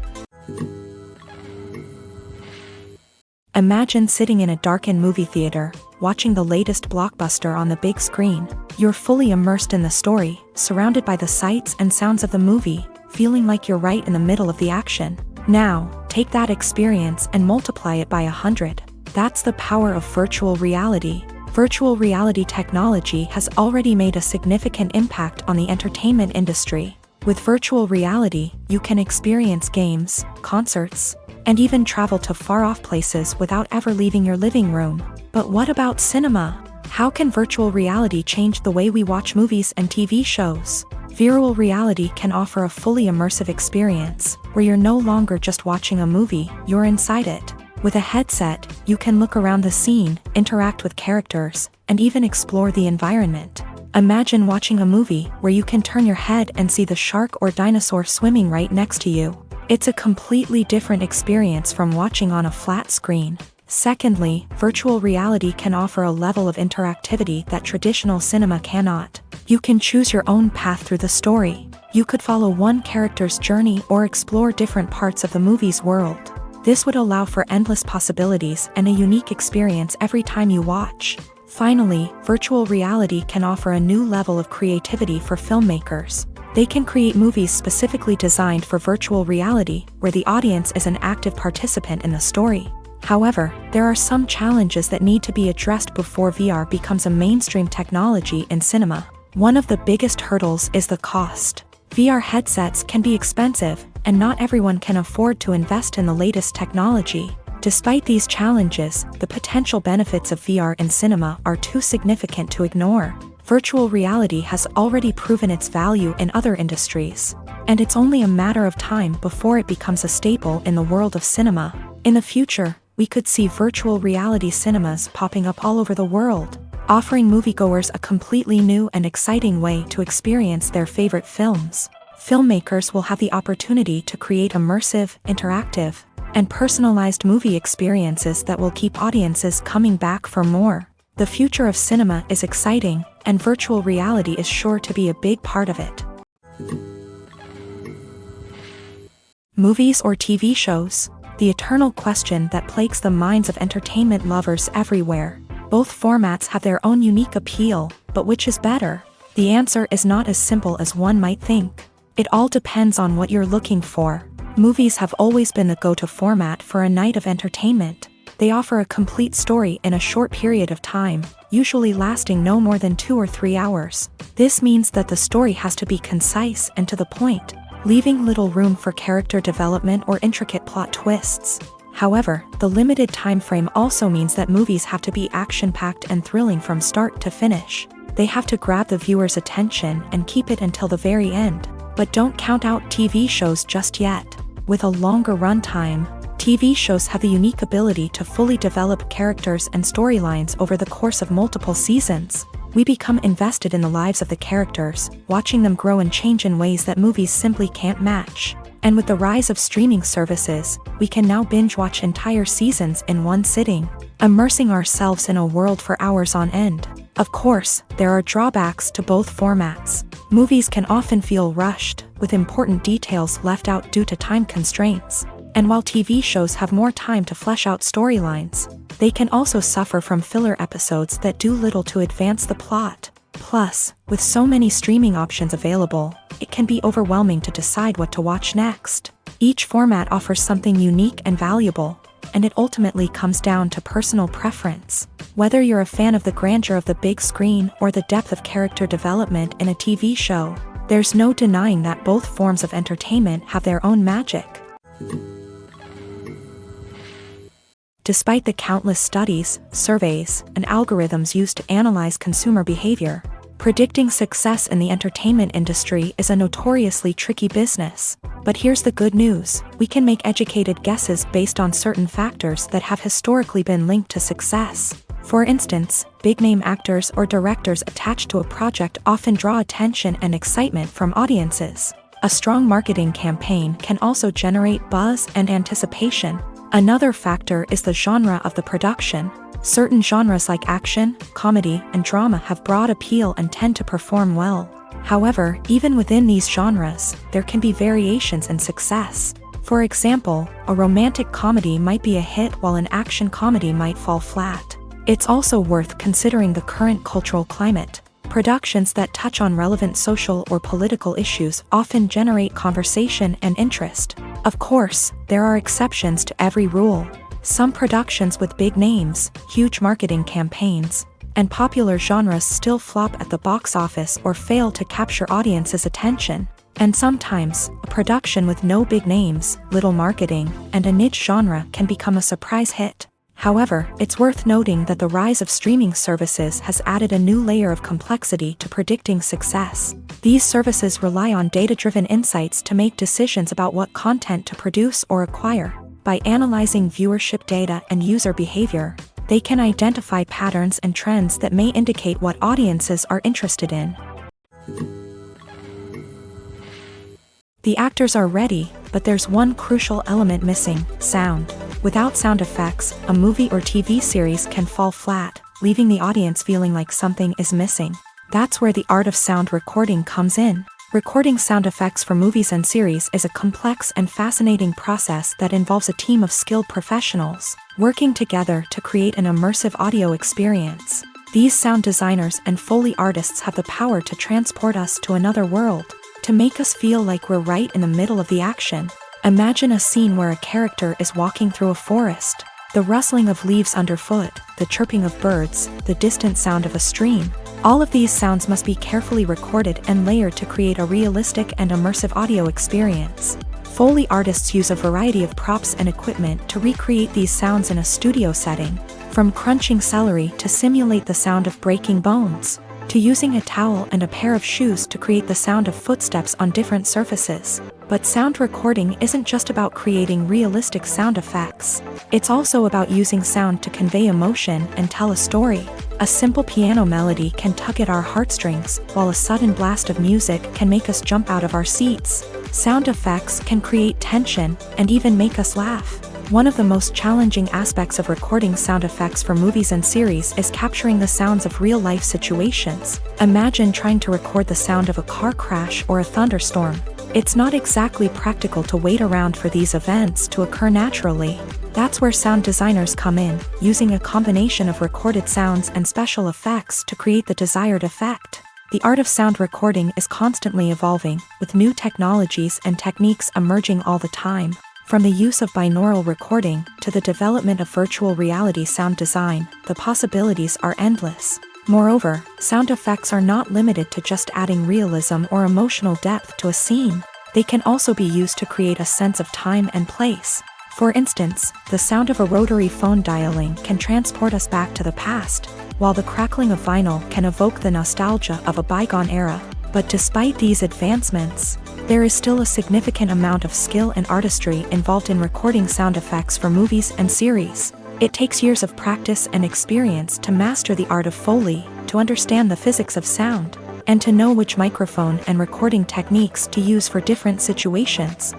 Imagine sitting in a darkened movie theater, watching the latest blockbuster on the big screen. You're fully immersed in the story, surrounded by the sights and sounds of the movie, feeling like you're right in the middle of the action. Now, take that experience and multiply it by 100. That's the power of virtual reality. Virtual reality technology has already made a significant impact on the entertainment industry. With virtual reality, you can experience games, concerts, and even travel to far-off places without ever leaving your living room. But what about cinema? How can virtual reality change the way we watch movies and TV shows? Virtual reality can offer a fully immersive experience, where you're no longer just watching a movie, you're inside it. With a headset, you can look around the scene, interact with characters, and even explore the environment. Imagine watching a movie where you can turn your head and see the shark or dinosaur swimming right next to you. It's a completely different experience from watching on a flat screen. Secondly, virtual reality can offer a level of interactivity that traditional cinema cannot. You can choose your own path through the story. You could follow one character's journey or explore different parts of the movie's world. This would allow for endless possibilities and a unique experience every time you watch. Finally, virtual reality can offer a new level of creativity for filmmakers. They can create movies specifically designed for virtual reality, where the audience is an active participant in the story. However, there are some challenges that need to be addressed before VR becomes a mainstream technology in cinema. One of the biggest hurdles is the cost. VR headsets can be expensive, and not everyone can afford to invest in the latest technology. Despite these challenges, the potential benefits of VR in cinema are too significant to ignore. Virtual reality has already proven its value in other industries, and it's only a matter of time before it becomes a staple in the world of cinema. In the future, we could see virtual reality cinemas popping up all over the world, offering moviegoers a completely new and exciting way to experience their favorite films. Filmmakers will have the opportunity to create immersive, interactive, and personalized movie experiences that will keep audiences coming back for more. The future of cinema is exciting, and virtual reality is sure to be a big part of it. Movies or TV shows? The eternal question that plagues the minds of entertainment lovers everywhere. Both formats have their own unique appeal, but which is better? The answer is not as simple as one might think. It all depends on what you're looking for. Movies have always been the go-to format for a night of entertainment. They offer a complete story in a short period of time, usually lasting no more than 2 or 3 hours. This means that the story has to be concise and to the point, leaving little room for character development or intricate plot twists. However, the limited time frame also means that movies have to be action-packed and thrilling from start to finish. They have to grab the viewer's attention and keep it until the very end. But don't count out TV shows just yet. With a longer runtime, TV shows have the unique ability to fully develop characters and storylines over the course of multiple seasons. We become invested in the lives of the characters, watching them grow and change in ways that movies simply can't match. And with the rise of streaming services, we can now binge-watch entire seasons in one sitting, immersing ourselves in a world for hours on end. Of course, there are drawbacks to both formats. Movies can often feel rushed, with important details left out due to time constraints. And while TV shows have more time to flesh out storylines, they can also suffer from filler episodes that do little to advance the plot. Plus, with so many streaming options available, it can be overwhelming to decide what to watch next. Each format offers something unique and valuable, and it ultimately comes down to personal preference. Whether you're a fan of the grandeur of the big screen or the depth of character development in a TV show, there's no denying that both forms of entertainment have their own magic. Despite the countless studies, surveys, and algorithms used to analyze consumer behavior, predicting success in the entertainment industry is a notoriously tricky business. But here's the good news: we can make educated guesses based on certain factors that have historically been linked to success. For instance, big-name actors or directors attached to a project often draw attention and excitement from audiences. A strong marketing campaign can also generate buzz and anticipation. Another factor is the genre of the production. Certain genres like action, comedy, and drama have broad appeal and tend to perform well. However, even within these genres, there can be variations in success. For example, a romantic comedy might be a hit while an action comedy might fall flat. It's also worth considering the current cultural climate. Productions that touch on relevant social or political issues often generate conversation and interest. Of course, there are exceptions to every rule. Some productions with big names, huge marketing campaigns, and popular genres still flop at the box office or fail to capture audiences' attention. And sometimes, a production with no big names, little marketing, and a niche genre can become a surprise hit. However, it's worth noting that the rise of streaming services has added a new layer of complexity to predicting success. These services rely on data-driven insights to make decisions about what content to produce or acquire. By analyzing viewership data and user behavior, they can identify patterns and trends that may indicate what audiences are interested in. The actors are ready, but there's one crucial element missing: sound. Without sound effects, a movie or TV series can fall flat, leaving the audience feeling like something is missing. That's where the art of sound recording comes in. Recording sound effects for movies and series is a complex and fascinating process that involves a team of skilled professionals working together to create an immersive audio experience. These sound designers and Foley artists have the power to transport us to another world, to make us feel like we're right in the middle of the action. Imagine a scene where a character is walking through a forest. The rustling of leaves underfoot, the chirping of birds, the distant sound of a stream. All of these sounds must be carefully recorded and layered to create a realistic and immersive audio experience. Foley artists use a variety of props and equipment to recreate these sounds in a studio setting, from crunching celery to simulate the sound of breaking bones, to using a towel and a pair of shoes to create the sound of footsteps on different surfaces. But sound recording isn't just about creating realistic sound effects. It's also about using sound to convey emotion and tell a story. A simple piano melody can tug at our heartstrings, while a sudden blast of music can make us jump out of our seats. Sound effects can create tension and even make us laugh. One of the most challenging aspects of recording sound effects for movies and series is capturing the sounds of real-life situations. Imagine trying to record the sound of a car crash or a thunderstorm. It's not exactly practical to wait around for these events to occur naturally. That's where sound designers come in, using a combination of recorded sounds and special effects to create the desired effect. The art of sound recording is constantly evolving, with new technologies and techniques emerging all the time. From the use of binaural recording to the development of virtual reality sound design, the possibilities are endless. Moreover, sound effects are not limited to just adding realism or emotional depth to a scene. They can also be used to create a sense of time and place. For instance, the sound of a rotary phone dialing can transport us back to the past, while the crackling of vinyl can evoke the nostalgia of a bygone era. But despite these advancements, there is still a significant amount of skill and artistry involved in recording sound effects for movies and series. It takes years of practice and experience to master the art of Foley, to understand the physics of sound, and to know which microphone and recording techniques to use for different situations.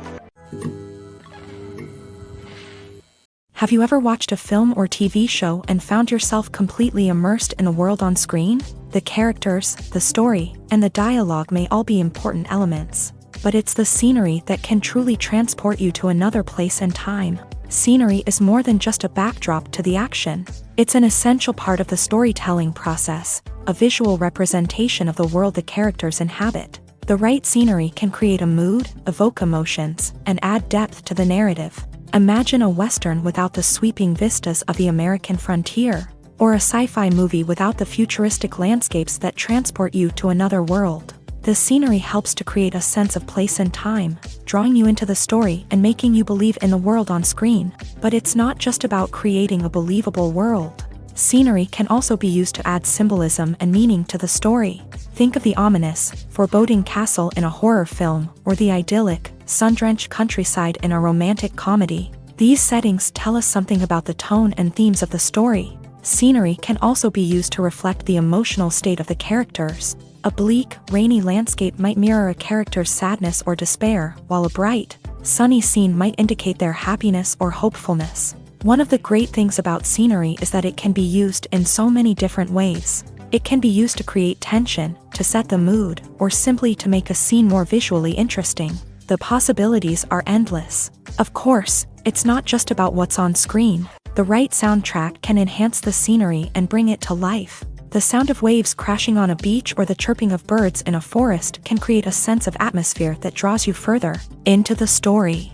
Have you ever watched a film or TV show and found yourself completely immersed in the world on screen? The characters, the story, and the dialogue may all be important elements, but it's the scenery that can truly transport you to another place and time. Scenery is more than just a backdrop to the action. It's an essential part of the storytelling process, a visual representation of the world the characters inhabit. The right scenery can create a mood, evoke emotions, and add depth to the narrative. Imagine a Western without the sweeping vistas of the American frontier, or a sci-fi movie without the futuristic landscapes that transport you to another world. The scenery helps to create a sense of place and time, drawing you into the story and making you believe in the world on screen. But it's not just about creating a believable world. Scenery can also be used to add symbolism and meaning to the story. Think of the ominous, foreboding castle in a horror film, or the idyllic, sun-drenched countryside in a romantic comedy. These settings tell us something about the tone and themes of the story. Scenery can also be used to reflect the emotional state of the characters. A bleak, rainy landscape might mirror a character's sadness or despair, while a bright, sunny scene might indicate their happiness or hopefulness. One of the great things about scenery is that it can be used in so many different ways. It can be used to create tension, to set the mood, or simply to make a scene more visually interesting. The possibilities are endless. Of course, it's not just about what's on screen. The right soundtrack can enhance the scenery and bring it to life. The sound of waves crashing on a beach or the chirping of birds in a forest can create a sense of atmosphere that draws you further into the story.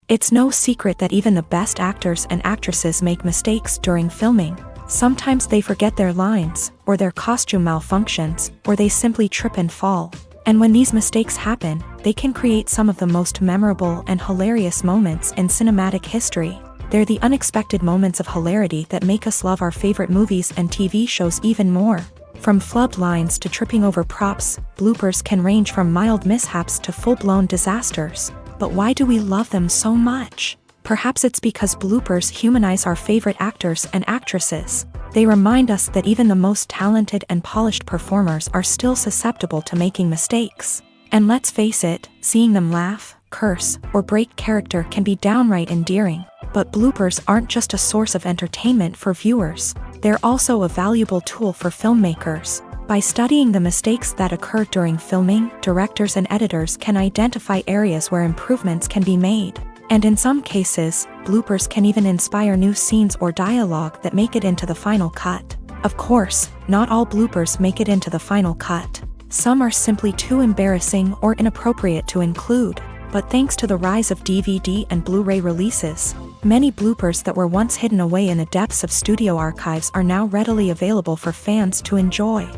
It's no secret that even the best actors and actresses make mistakes during filming. Sometimes they forget their lines, or their costume malfunctions, or they simply trip and fall. And when these mistakes happen, they can create some of the most memorable and hilarious moments in cinematic history. They're the unexpected moments of hilarity that make us love our favorite movies and TV shows even more. From flubbed lines to tripping over props, bloopers can range from mild mishaps to full-blown disasters. But why do we love them so much? Perhaps it's because bloopers humanize our favorite actors and actresses. They remind us that even the most talented and polished performers are still susceptible to making mistakes. And let's face it, seeing them laugh, curse, or break character can be downright endearing. But bloopers aren't just a source of entertainment for viewers. They're also a valuable tool for filmmakers. By studying the mistakes that occur during filming, directors and editors can identify areas where improvements can be made. And in some cases, bloopers can even inspire new scenes or dialogue that make it into the final cut. Of course, not all bloopers make it into the final cut. Some are simply too embarrassing or inappropriate to include. But thanks to the rise of DVD and Blu-ray releases, many bloopers that were once hidden away in the depths of studio archives are now readily available for fans to enjoy.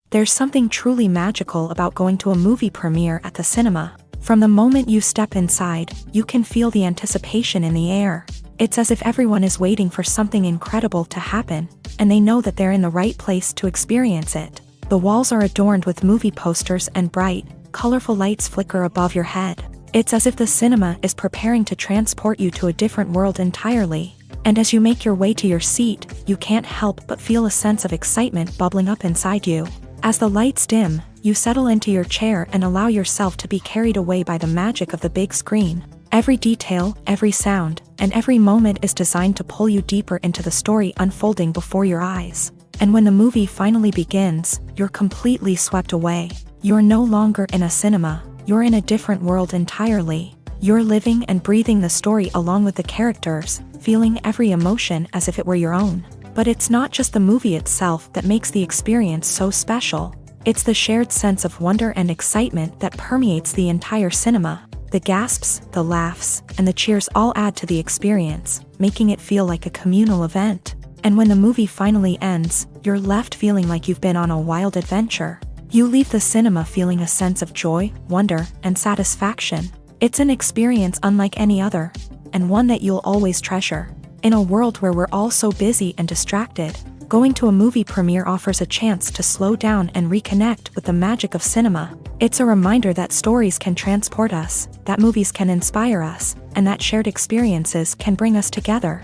There's something truly magical about going to a movie premiere at the cinema. From the moment you step inside, you can feel the anticipation in the air. It's as if everyone is waiting for something incredible to happen, and they know that they're in the right place to experience it. The walls are adorned with movie posters and bright, colorful lights flicker above your head. It's as if the cinema is preparing to transport you to a different world entirely. And as you make your way to your seat, you can't help but feel a sense of excitement bubbling up inside you. As the lights dim, you settle into your chair and allow yourself to be carried away by the magic of the big screen. Every detail, every sound, and every moment is designed to pull you deeper into the story unfolding before your eyes. And when the movie finally begins, you're completely swept away. You're no longer in a cinema, you're in a different world entirely. You're living and breathing the story along with the characters, feeling every emotion as if it were your own. But it's not just the movie itself that makes the experience so special. It's the shared sense of wonder and excitement that permeates the entire cinema. The gasps, the laughs, and the cheers all add to the experience, making it feel like a communal event. And when the movie finally ends, you're left feeling like you've been on a wild adventure. You leave the cinema feeling a sense of joy, wonder, and satisfaction. It's an experience unlike any other, and one that you'll always treasure. In a world where we're all so busy and distracted, going to a movie premiere offers a chance to slow down and reconnect with the magic of cinema. It's a reminder that stories can transport us, that movies can inspire us, and that shared experiences can bring us together.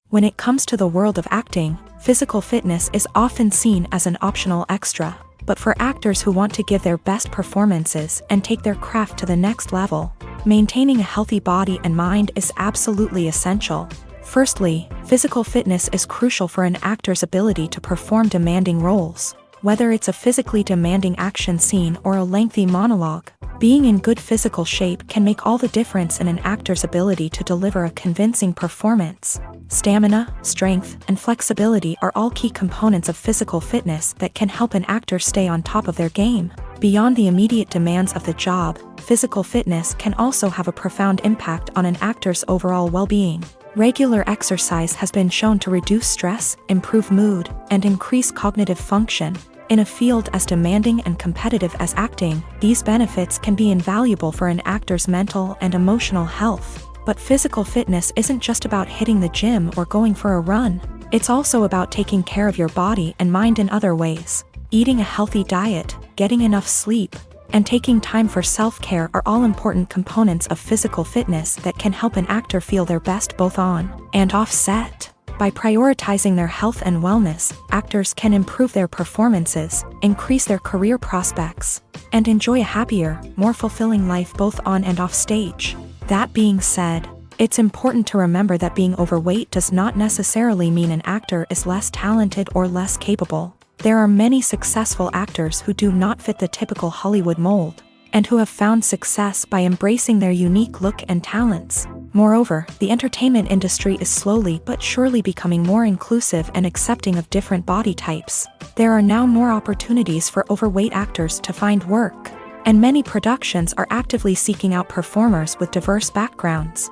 When it comes to the world of acting, physical fitness is often seen as an optional extra. But for actors who want to give their best performances and take their craft to the next level, maintaining a healthy body and mind is absolutely essential. Firstly, physical fitness is crucial for an actor's ability to perform demanding roles. Whether it's a physically demanding action scene or a lengthy monologue, being in good physical shape can make all the difference in an actor's ability to deliver a convincing performance. Stamina, strength, and flexibility are all key components of physical fitness that can help an actor stay on top of their game. Beyond the immediate demands of the job, physical fitness can also have a profound impact on an actor's overall well-being. Regular exercise has been shown to reduce stress, improve mood, and increase cognitive function. In a field as demanding and competitive as acting, these benefits can be invaluable for an actor's mental and emotional health. But physical fitness isn't just about hitting the gym or going for a run. It's also about taking care of your body and mind in other ways. Eating a healthy diet, getting enough sleep, and taking time for self-care are all important components of physical fitness that can help an actor feel their best both on and off set. By prioritizing their health and wellness, actors can improve their performances, increase their career prospects, and enjoy a happier, more fulfilling life both on and off stage. That being said, it's important to remember that being overweight does not necessarily mean an actor is less talented or less capable. There are many successful actors who do not fit the typical Hollywood mold, and who have found success by embracing their unique look and talents. Moreover, the entertainment industry is slowly but surely becoming more inclusive and accepting of different body types. There are now more opportunities for overweight actors to find work, and many productions are actively seeking out performers with diverse backgrounds.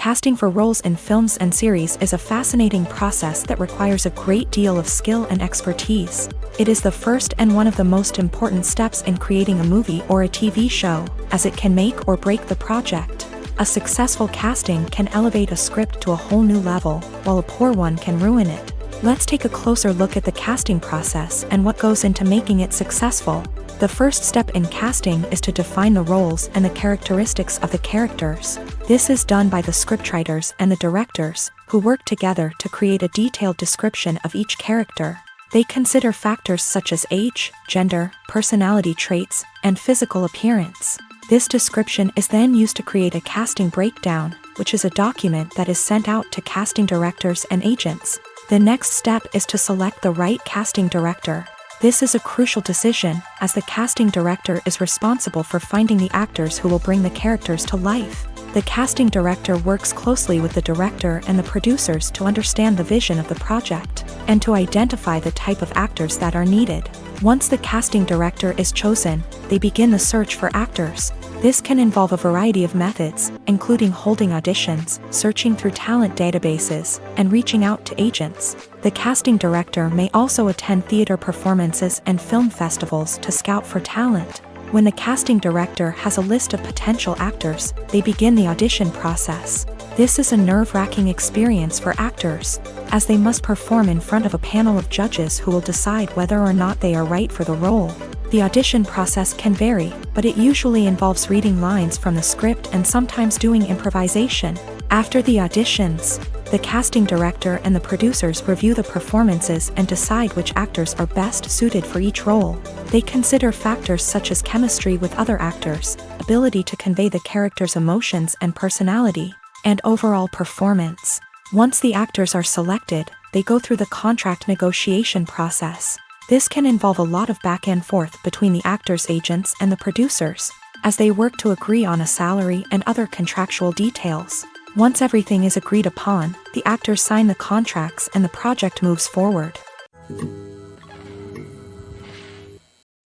Casting for roles in films and series is a fascinating process that requires a great deal of skill and expertise. It is the first and one of the most important steps in creating a movie or a TV show, as it can make or break the project. A successful casting can elevate a script to a whole new level, while a poor one can ruin it. Let's take a closer look at the casting process and what goes into making it successful. The first step in casting is to define the roles and the characteristics of the characters. This is done by the scriptwriters and the directors, who work together to create a detailed description of each character. They consider factors such as age, gender, personality traits, and physical appearance. This description is then used to create a casting breakdown, which is a document that is sent out to casting directors and agents. The next step is to select the right casting director. This is a crucial decision, as the casting director is responsible for finding the actors who will bring the characters to life. The casting director works closely with the director and the producers to understand the vision of the project, and to identify the type of actors that are needed. Once the casting director is chosen, they begin the search for actors. This can involve a variety of methods, including holding auditions, searching through talent databases, and reaching out to agents. The casting director may also attend theater performances and film festivals to scout for talent. When the casting director has a list of potential actors, they begin the audition process. This is a nerve-wracking experience for actors, as they must perform in front of a panel of judges who will decide whether or not they are right for the role. The audition process can vary, but it usually involves reading lines from the script and sometimes doing improvisation. After the auditions, the casting director and the producers review the performances and decide which actors are best suited for each role. They consider factors such as chemistry with other actors, ability to convey the character's emotions and personality, and overall performance. Once the actors are selected, they go through the contract negotiation process. This can involve a lot of back and forth between the actors' agents and the producers, as they work to agree on a salary and other contractual details. Once everything is agreed upon, the actors sign the contracts and the project moves forward.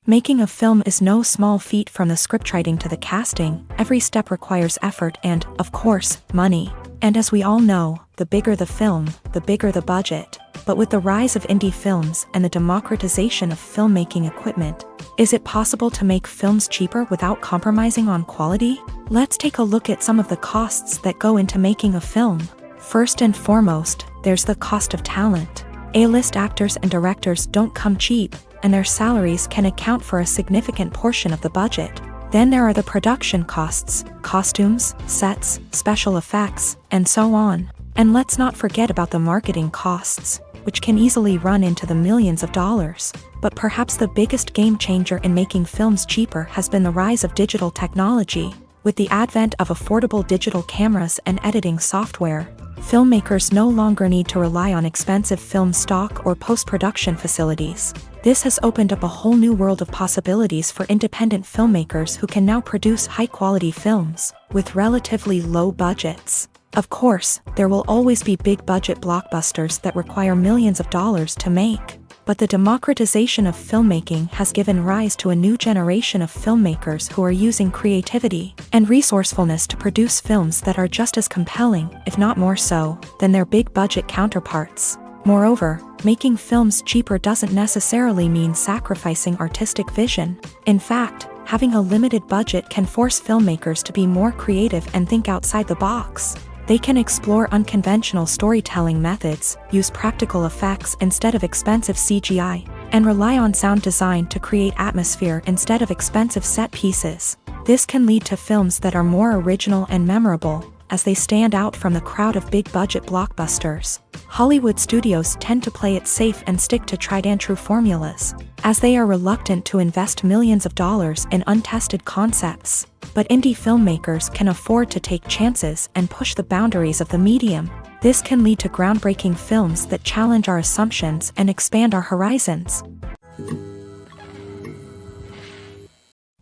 Making a film is no small feat. From the scriptwriting to the casting, every step requires effort and, of course, money. And as we all know, the bigger the film, the bigger the budget. But with the rise of indie films and the democratization of filmmaking equipment, is it possible to make films cheaper without compromising on quality? Let's take a look at some of the costs that go into making a film. First and foremost, there's the cost of talent. A-list actors and directors don't come cheap, and their salaries can account for a significant portion of the budget. Then there are the production costs, costumes, sets, special effects, and so on. And let's not forget about the marketing costs, which can easily run into the millions of dollars. But perhaps the biggest game changer in making films cheaper has been the rise of digital technology. With the advent of affordable digital cameras and editing software, filmmakers no longer need to rely on expensive film stock or post-production facilities. This has opened up a whole new world of possibilities for independent filmmakers who can now produce high-quality films with relatively low budgets. Of course, there will always be big-budget blockbusters that require millions of dollars to make. But the democratization of filmmaking has given rise to a new generation of filmmakers who are using creativity and resourcefulness to produce films that are just as compelling, if not more so, than their big-budget counterparts. Moreover, making films cheaper doesn't necessarily mean sacrificing artistic vision. In fact, having a limited budget can force filmmakers to be more creative and think outside the box. They can explore unconventional storytelling methods, use practical effects instead of expensive CGI, and rely on sound design to create atmosphere instead of expensive set pieces. This can lead to films that are more original and memorable, as they stand out from the crowd of big-budget blockbusters. Hollywood studios tend to play it safe and stick to tried-and-true formulas, as they are reluctant to invest millions of dollars in untested concepts. But indie filmmakers can afford to take chances and push the boundaries of the medium. This can lead to groundbreaking films that challenge our assumptions and expand our horizons.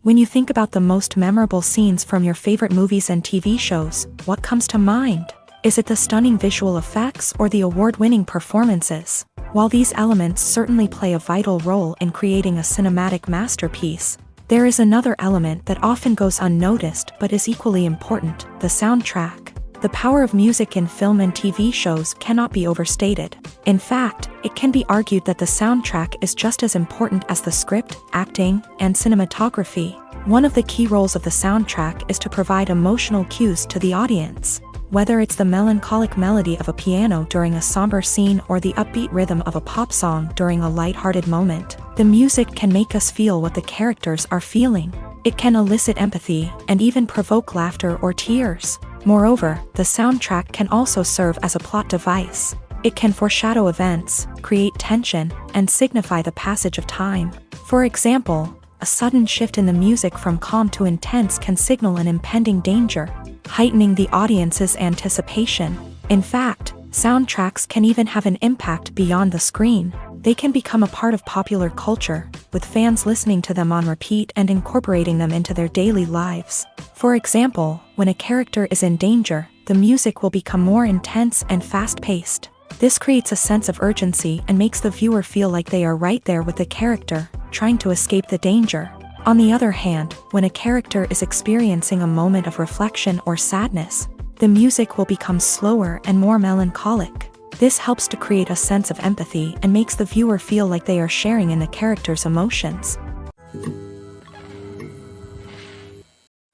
When you think about the most memorable scenes from your favorite movies and TV shows, what comes to mind? Is it the stunning visual effects or the award-winning performances? While these elements certainly play a vital role in creating a cinematic masterpiece, there is another element that often goes unnoticed but is equally important: the soundtrack. The power of music in film and TV shows cannot be overstated. In fact, it can be argued that the soundtrack is just as important as the script, acting, and cinematography. One of the key roles of the soundtrack is to provide emotional cues to the audience. Whether it's the melancholic melody of a piano during a somber scene or the upbeat rhythm of a pop song during a light-hearted moment, the music can make us feel what the characters are feeling. It can elicit empathy and even provoke laughter or tears. Moreover, the soundtrack can also serve as a plot device. It can foreshadow events, create tension, and signify the passage of time. For example, a sudden shift in the music from calm to intense can signal an impending danger, heightening the audience's anticipation. In fact, soundtracks can even have an impact beyond the screen. They can become a part of popular culture, with fans listening to them on repeat and incorporating them into their daily lives. For example, when a character is in danger, the music will become more intense and fast-paced. This creates a sense of urgency and makes the viewer feel like they are right there with the character, trying to escape the danger. On the other hand, when a character is experiencing a moment of reflection or sadness, the music will become slower and more melancholic. This helps to create a sense of empathy and makes the viewer feel like they are sharing in the character's emotions.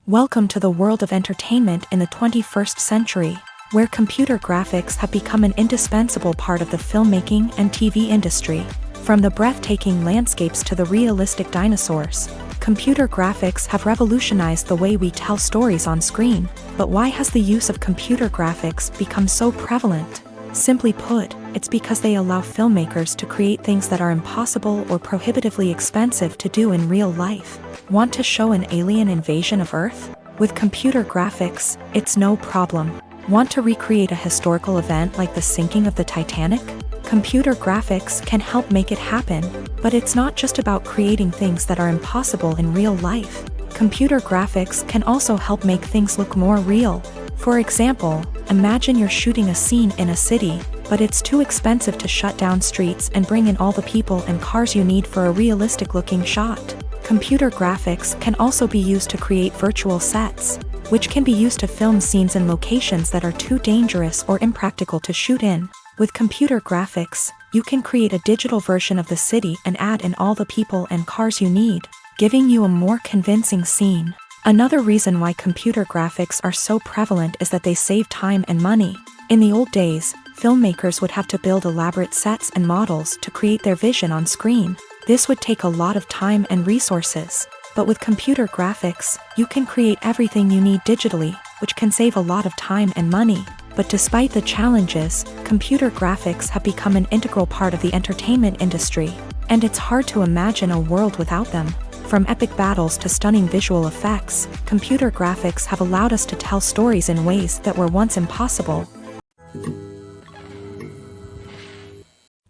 Welcome to the world of entertainment in the 21st century, where computer graphics have become an indispensable part of the filmmaking and TV industry. From the breathtaking landscapes to the realistic dinosaurs, computer graphics have revolutionized the way we tell stories on screen. But why has the use of computer graphics become so prevalent? Simply put, it's because they allow filmmakers to create things that are impossible or prohibitively expensive to do in real life. Want to show an alien invasion of Earth? With computer graphics, it's no problem. Want to recreate a historical event like the sinking of the Titanic? Computer graphics can help make it happen, but it's not just about creating things that are impossible in real life. Computer graphics can also help make things look more real. For example, imagine you're shooting a scene in a city, but it's too expensive to shut down streets and bring in all the people and cars you need for a realistic-looking shot. Computer graphics can also be used to create virtual sets, which can be used to film scenes in locations that are too dangerous or impractical to shoot in. With computer graphics, you can create a digital version of the city and add in all the people and cars you need, giving you a more convincing scene. Another reason why computer graphics are so prevalent is that they save time and money. In the old days, filmmakers would have to build elaborate sets and models to create their vision on screen. This would take a lot of time and resources. But with computer graphics, you can create everything you need digitally, which can save a lot of time and money. But despite the challenges, computer graphics have become an integral part of the entertainment industry, and it's hard to imagine a world without them. From epic battles to stunning visual effects, computer graphics have allowed us to tell stories in ways that were once impossible.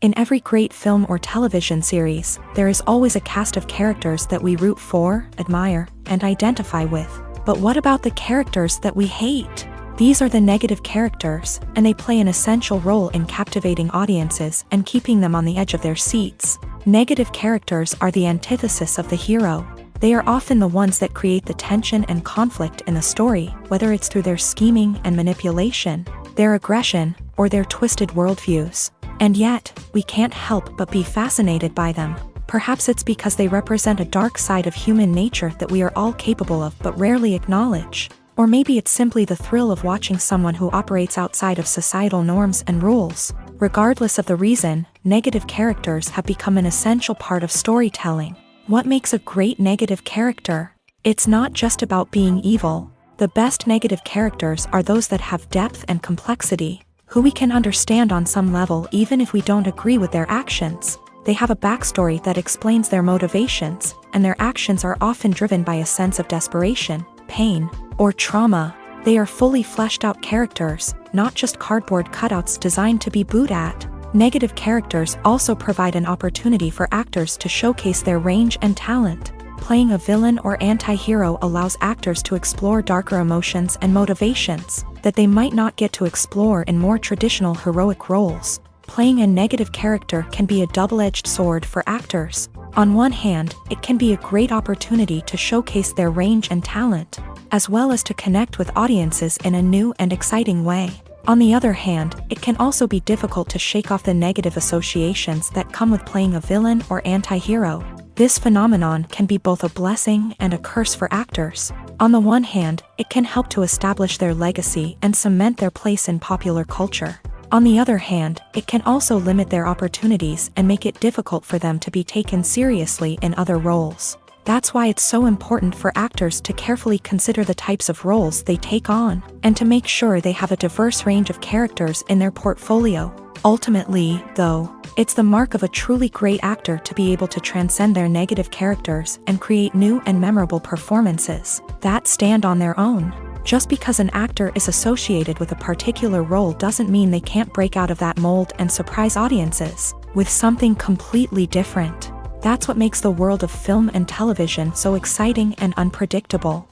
In every great film or television series, there is always a cast of characters that we root for, admire, and identify with. But what about the characters that we hate? These are the negative characters, and they play an essential role in captivating audiences and keeping them on the edge of their seats. Negative characters are the antithesis of the hero. They are often the ones that create the tension and conflict in the story, whether it's through their scheming and manipulation, their aggression, or their twisted worldviews. And yet, we can't help but be fascinated by them. Perhaps it's because they represent a dark side of human nature that we are all capable of but rarely acknowledge. Or maybe it's simply the thrill of watching someone who operates outside of societal norms and rules. Regardless of the reason, negative characters have become an essential part of storytelling. What makes a great negative character? It's not just about being evil. The best negative characters are those that have depth and complexity, who we can understand on some level even if we don't agree with their actions. They have a backstory that explains their motivations, and their actions are often driven by a sense of desperation, pain, or trauma. They are fully fleshed out characters, not just cardboard cutouts designed to be booed at. Negative characters also provide an opportunity for actors to showcase their range and talent. Playing a villain or anti-hero allows actors to explore darker emotions and motivations that they might not get to explore in more traditional heroic roles. Playing a negative character can be a double-edged sword for actors. On one hand, it can be a great opportunity to showcase their range and talent. as well as to connect with audiences in a new and exciting way. On the other hand, it can also be difficult to shake off the negative associations that come with playing a villain or anti-hero. This phenomenon can be both a blessing and a curse for actors. On the one hand, it can help to establish their legacy and cement their place in popular culture. On the other hand, it can also limit their opportunities and make it difficult for them to be taken seriously in other roles. That's why it's so important for actors to carefully consider the types of roles they take on, and to make sure they have a diverse range of characters in their portfolio. Ultimately, though, it's the mark of a truly great actor to be able to transcend their negative characters and create new and memorable performances that stand on their own. Just because an actor is associated with a particular role doesn't mean they can't break out of that mold and surprise audiences with something completely different. That's what makes the world of film and television so exciting and unpredictable.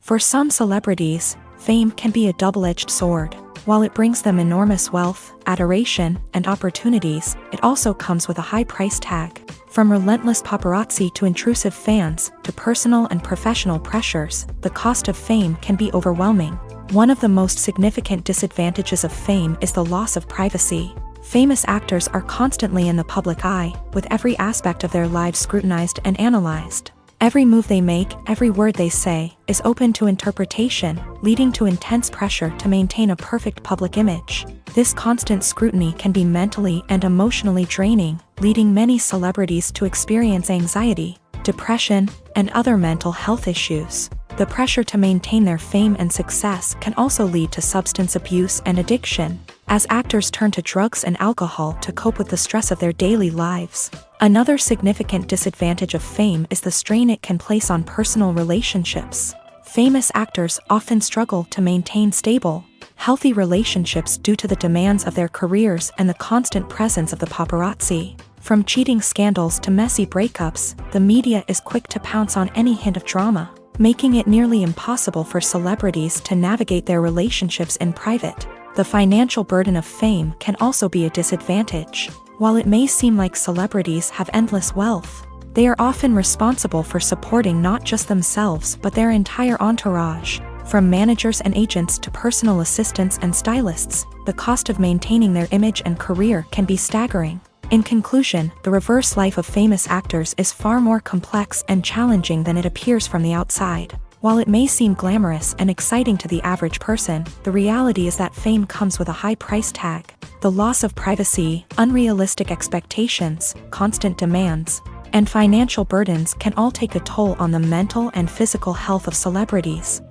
For some celebrities, fame can be a double-edged sword. While it brings them enormous wealth, adoration, and opportunities, it also comes with a high price tag. From relentless paparazzi to intrusive fans, to personal and professional pressures, the cost of fame can be overwhelming. One of the most significant disadvantages of fame is the loss of privacy. Famous actors are constantly in the public eye, with every aspect of their lives scrutinized and analyzed. Every move they make, every word they say, is open to interpretation, leading to intense pressure to maintain a perfect public image. This constant scrutiny can be mentally and emotionally draining, leading many celebrities to experience anxiety, depression, and other mental health issues. The pressure to maintain their fame and success can also lead to substance abuse and addiction, as actors turn to drugs and alcohol to cope with the stress of their daily lives. Another significant disadvantage of fame is the strain it can place on personal relationships. Famous actors often struggle to maintain stable, healthy relationships due to the demands of their careers and the constant presence of the paparazzi. From cheating scandals to messy breakups, the media is quick to pounce on any hint of drama, making it nearly impossible for celebrities to navigate their relationships in private. The financial burden of fame can also be a disadvantage. While it may seem like celebrities have endless wealth, they are often responsible for supporting not just themselves but their entire entourage. From managers and agents to personal assistants and stylists, the cost of maintaining their image and career can be staggering. In conclusion, the reverse life of famous actors is far more complex and challenging than it appears from the outside. While it may seem glamorous and exciting to the average person, the reality is that fame comes with a high price tag. The loss of privacy, unrealistic expectations, constant demands, and financial burdens can all take a toll on the mental and physical health of celebrities.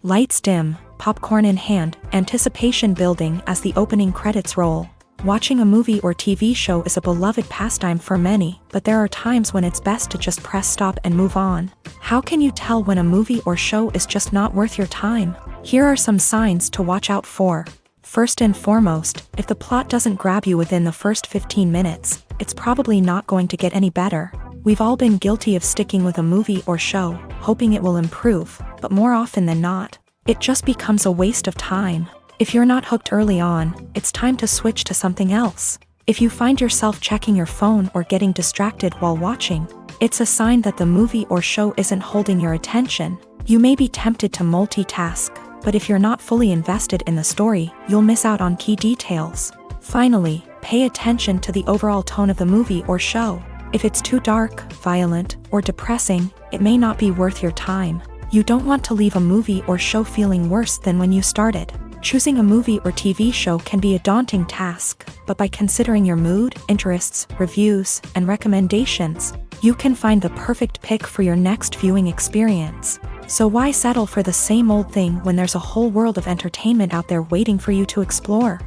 Lights dim, popcorn in hand, anticipation building as the opening credits roll. Watching a movie or TV show is a beloved pastime for many, but there are times when it's best to just press stop and move on. How can you tell when a movie or show is just not worth your time? Here are some signs to watch out for. First and foremost, if the plot doesn't grab you within the first 15 minutes, it's probably not going to get any better. We've all been guilty of sticking with a movie or show, hoping it will improve, but more often than not, it just becomes a waste of time. If you're not hooked early on, it's time to switch to something else. If you find yourself checking your phone or getting distracted while watching, it's a sign that the movie or show isn't holding your attention. You may be tempted to multitask, but if you're not fully invested in the story, you'll miss out on key details. Finally, pay attention to the overall tone of the movie or show. If it's too dark, violent, or depressing, it may not be worth your time. You don't want to leave a movie or show feeling worse than when you started. Choosing a movie or TV show can be a daunting task, but by considering your mood, interests, reviews, and recommendations, you can find the perfect pick for your next viewing experience. So why settle for the same old thing when there's a whole world of entertainment out there waiting for you to explore?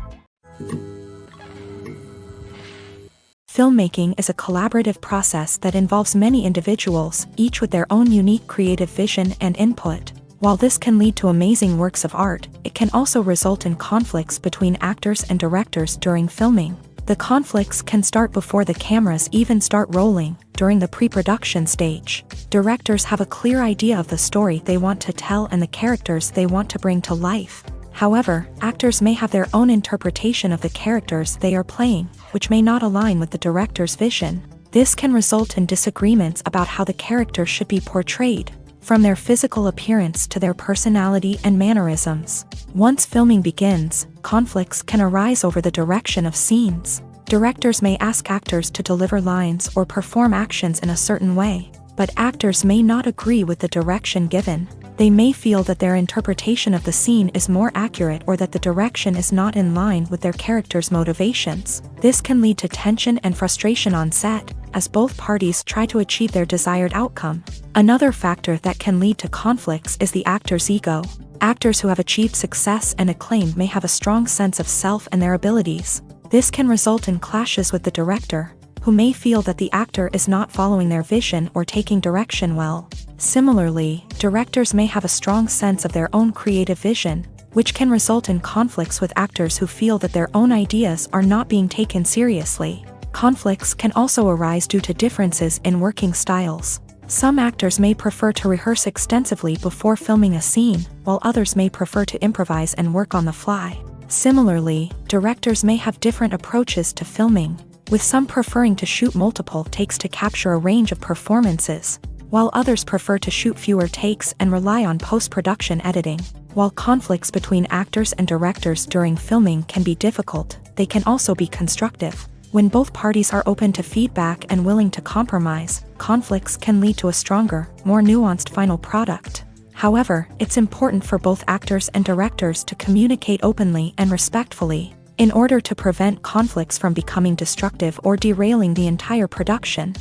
Filmmaking is a collaborative process that involves many individuals, each with their own unique creative vision and input. While this can lead to amazing works of art, it can also result in conflicts between actors and directors during filming. The conflicts can start before the cameras even start rolling, during the pre-production stage. Directors have a clear idea of the story they want to tell and the characters they want to bring to life. However, actors may have their own interpretation of the characters they are playing, which may not align with the director's vision. This can result in disagreements about how the character should be portrayed, from their physical appearance to their personality and mannerisms. Once filming begins, conflicts can arise over the direction of scenes. Directors may ask actors to deliver lines or perform actions in a certain way, but actors may not agree with the direction given. They may feel that their interpretation of the scene is more accurate or that the direction is not in line with their character's motivations. This can lead to tension and frustration on set, as both parties try to achieve their desired outcome. Another factor that can lead to conflicts is the actor's ego. Actors who have achieved success and acclaim may have a strong sense of self and their abilities. This can result in clashes with the director, who may feel that the actor is not following their vision or taking direction well. Similarly, directors may have a strong sense of their own creative vision, which can result in conflicts with actors who feel that their own ideas are not being taken seriously. Conflicts can also arise due to differences in working styles. Some actors may prefer to rehearse extensively before filming a scene, while others may prefer to improvise and work on the fly. Similarly, directors may have different approaches to filming, with some preferring to shoot multiple takes to capture a range of performances, while others prefer to shoot fewer takes and rely on post-production editing. While conflicts between actors and directors during filming can be difficult, they can also be constructive. When both parties are open to feedback and willing to compromise, conflicts can lead to a stronger, more nuanced final product. However, it's important for both actors and directors to communicate openly and respectfully, in order to prevent conflicts from becoming destructive or derailing the entire production.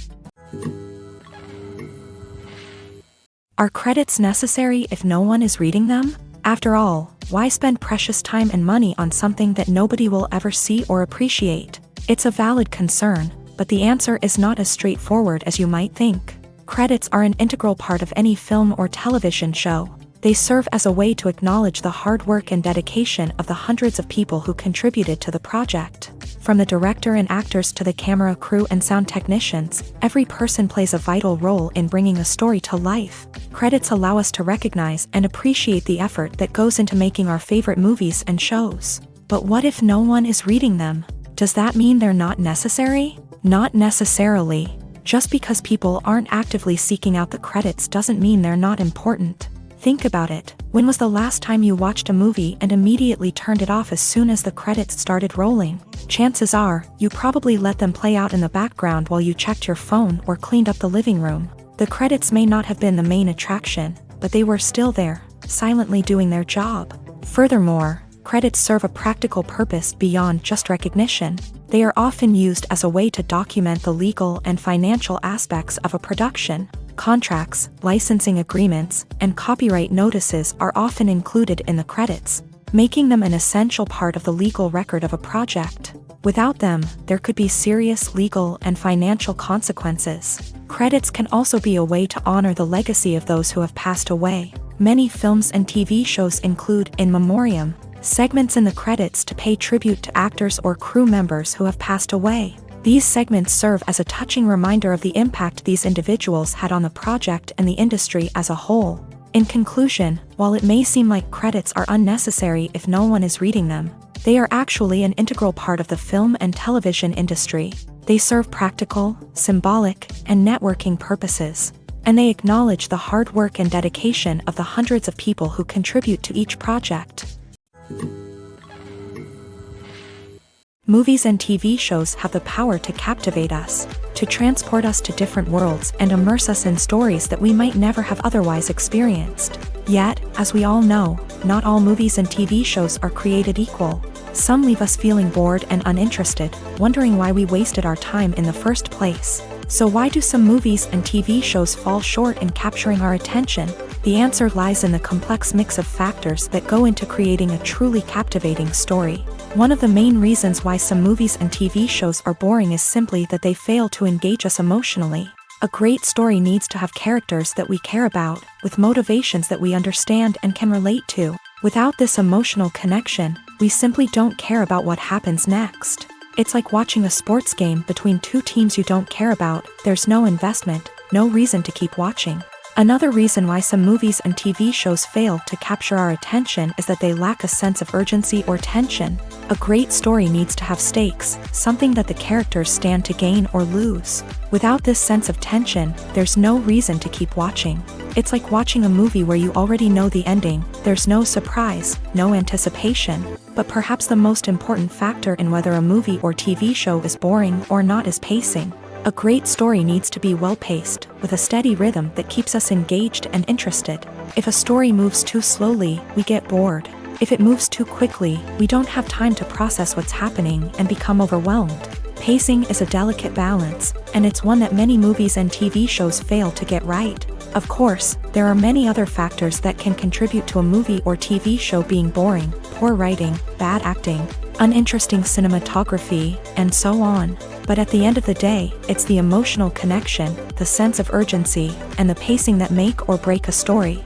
Are credits necessary if no one is reading them? After all, why spend precious time and money on something that nobody will ever see or appreciate? It's a valid concern, but the answer is not as straightforward as you might think. Credits are an integral part of any film or television show. They serve as a way to acknowledge the hard work and dedication of the hundreds of people who contributed to the project. From the director and actors to the camera crew and sound technicians, every person plays a vital role in bringing a story to life. Credits allow us to recognize and appreciate the effort that goes into making our favorite movies and shows. But what if no one is reading them? Does that mean they're not necessary? Not necessarily. Just because people aren't actively seeking out the credits doesn't mean they're not important. Think about it. When was the last time you watched a movie and immediately turned it off as soon as the credits started rolling? Chances are, you probably let them play out in the background while you checked your phone or cleaned up the living room. The credits may not have been the main attraction, but they were still there, silently doing their job. Furthermore, credits serve a practical purpose beyond just recognition. They are often used as a way to document the legal and financial aspects of a production. Contracts, licensing agreements, and copyright notices are often included in the credits, making them an essential part of the legal record of a project. Without them, there could be serious legal and financial consequences. Credits can also be a way to honor the legacy of those who have passed away. Many films and TV shows include in memoriam segments in the credits to pay tribute to actors or crew members who have passed away. These segments serve as a touching reminder of the impact these individuals had on the project and the industry as a whole. In conclusion, while it may seem like credits are unnecessary if no one is reading them, they are actually an integral part of the film and television industry. They serve practical, symbolic, and networking purposes, and they acknowledge the hard work and dedication of the hundreds of people who contribute to each project. Movies and TV shows have the power to captivate us, to transport us to different worlds and immerse us in stories that we might never have otherwise experienced. Yet, as we all know, not all movies and TV shows are created equal. Some leave us feeling bored and uninterested, wondering why we wasted our time in the first place. So why do some movies and TV shows fall short in capturing our attention? The answer lies in the complex mix of factors that go into creating a truly captivating story. One of the main reasons why some movies and TV shows are boring is simply that they fail to engage us emotionally. A great story needs to have characters that we care about, with motivations that we understand and can relate to. Without this emotional connection, we simply don't care about what happens next. It's like watching a sports game between two teams you don't care about. There's no investment, no reason to keep watching. Another reason why some movies and TV shows fail to capture our attention is that they lack a sense of urgency or tension. A great story needs to have stakes, something that the characters stand to gain or lose. Without this sense of tension, there's no reason to keep watching. It's like watching a movie where you already know the ending, there's no surprise, no anticipation. But perhaps the most important factor in whether a movie or TV show is boring or not is pacing. A great story needs to be well-paced, with a steady rhythm that keeps us engaged and interested. If a story moves too slowly, we get bored. If it moves too quickly, we don't have time to process what's happening and become overwhelmed. Pacing is a delicate balance, and it's one that many movies and TV shows fail to get right. Of course, there are many other factors that can contribute to a movie or TV show being boring: poor writing, bad acting, uninteresting cinematography, and so on. But at the end of the day, it's the emotional connection, the sense of urgency, and the pacing that make or break a story.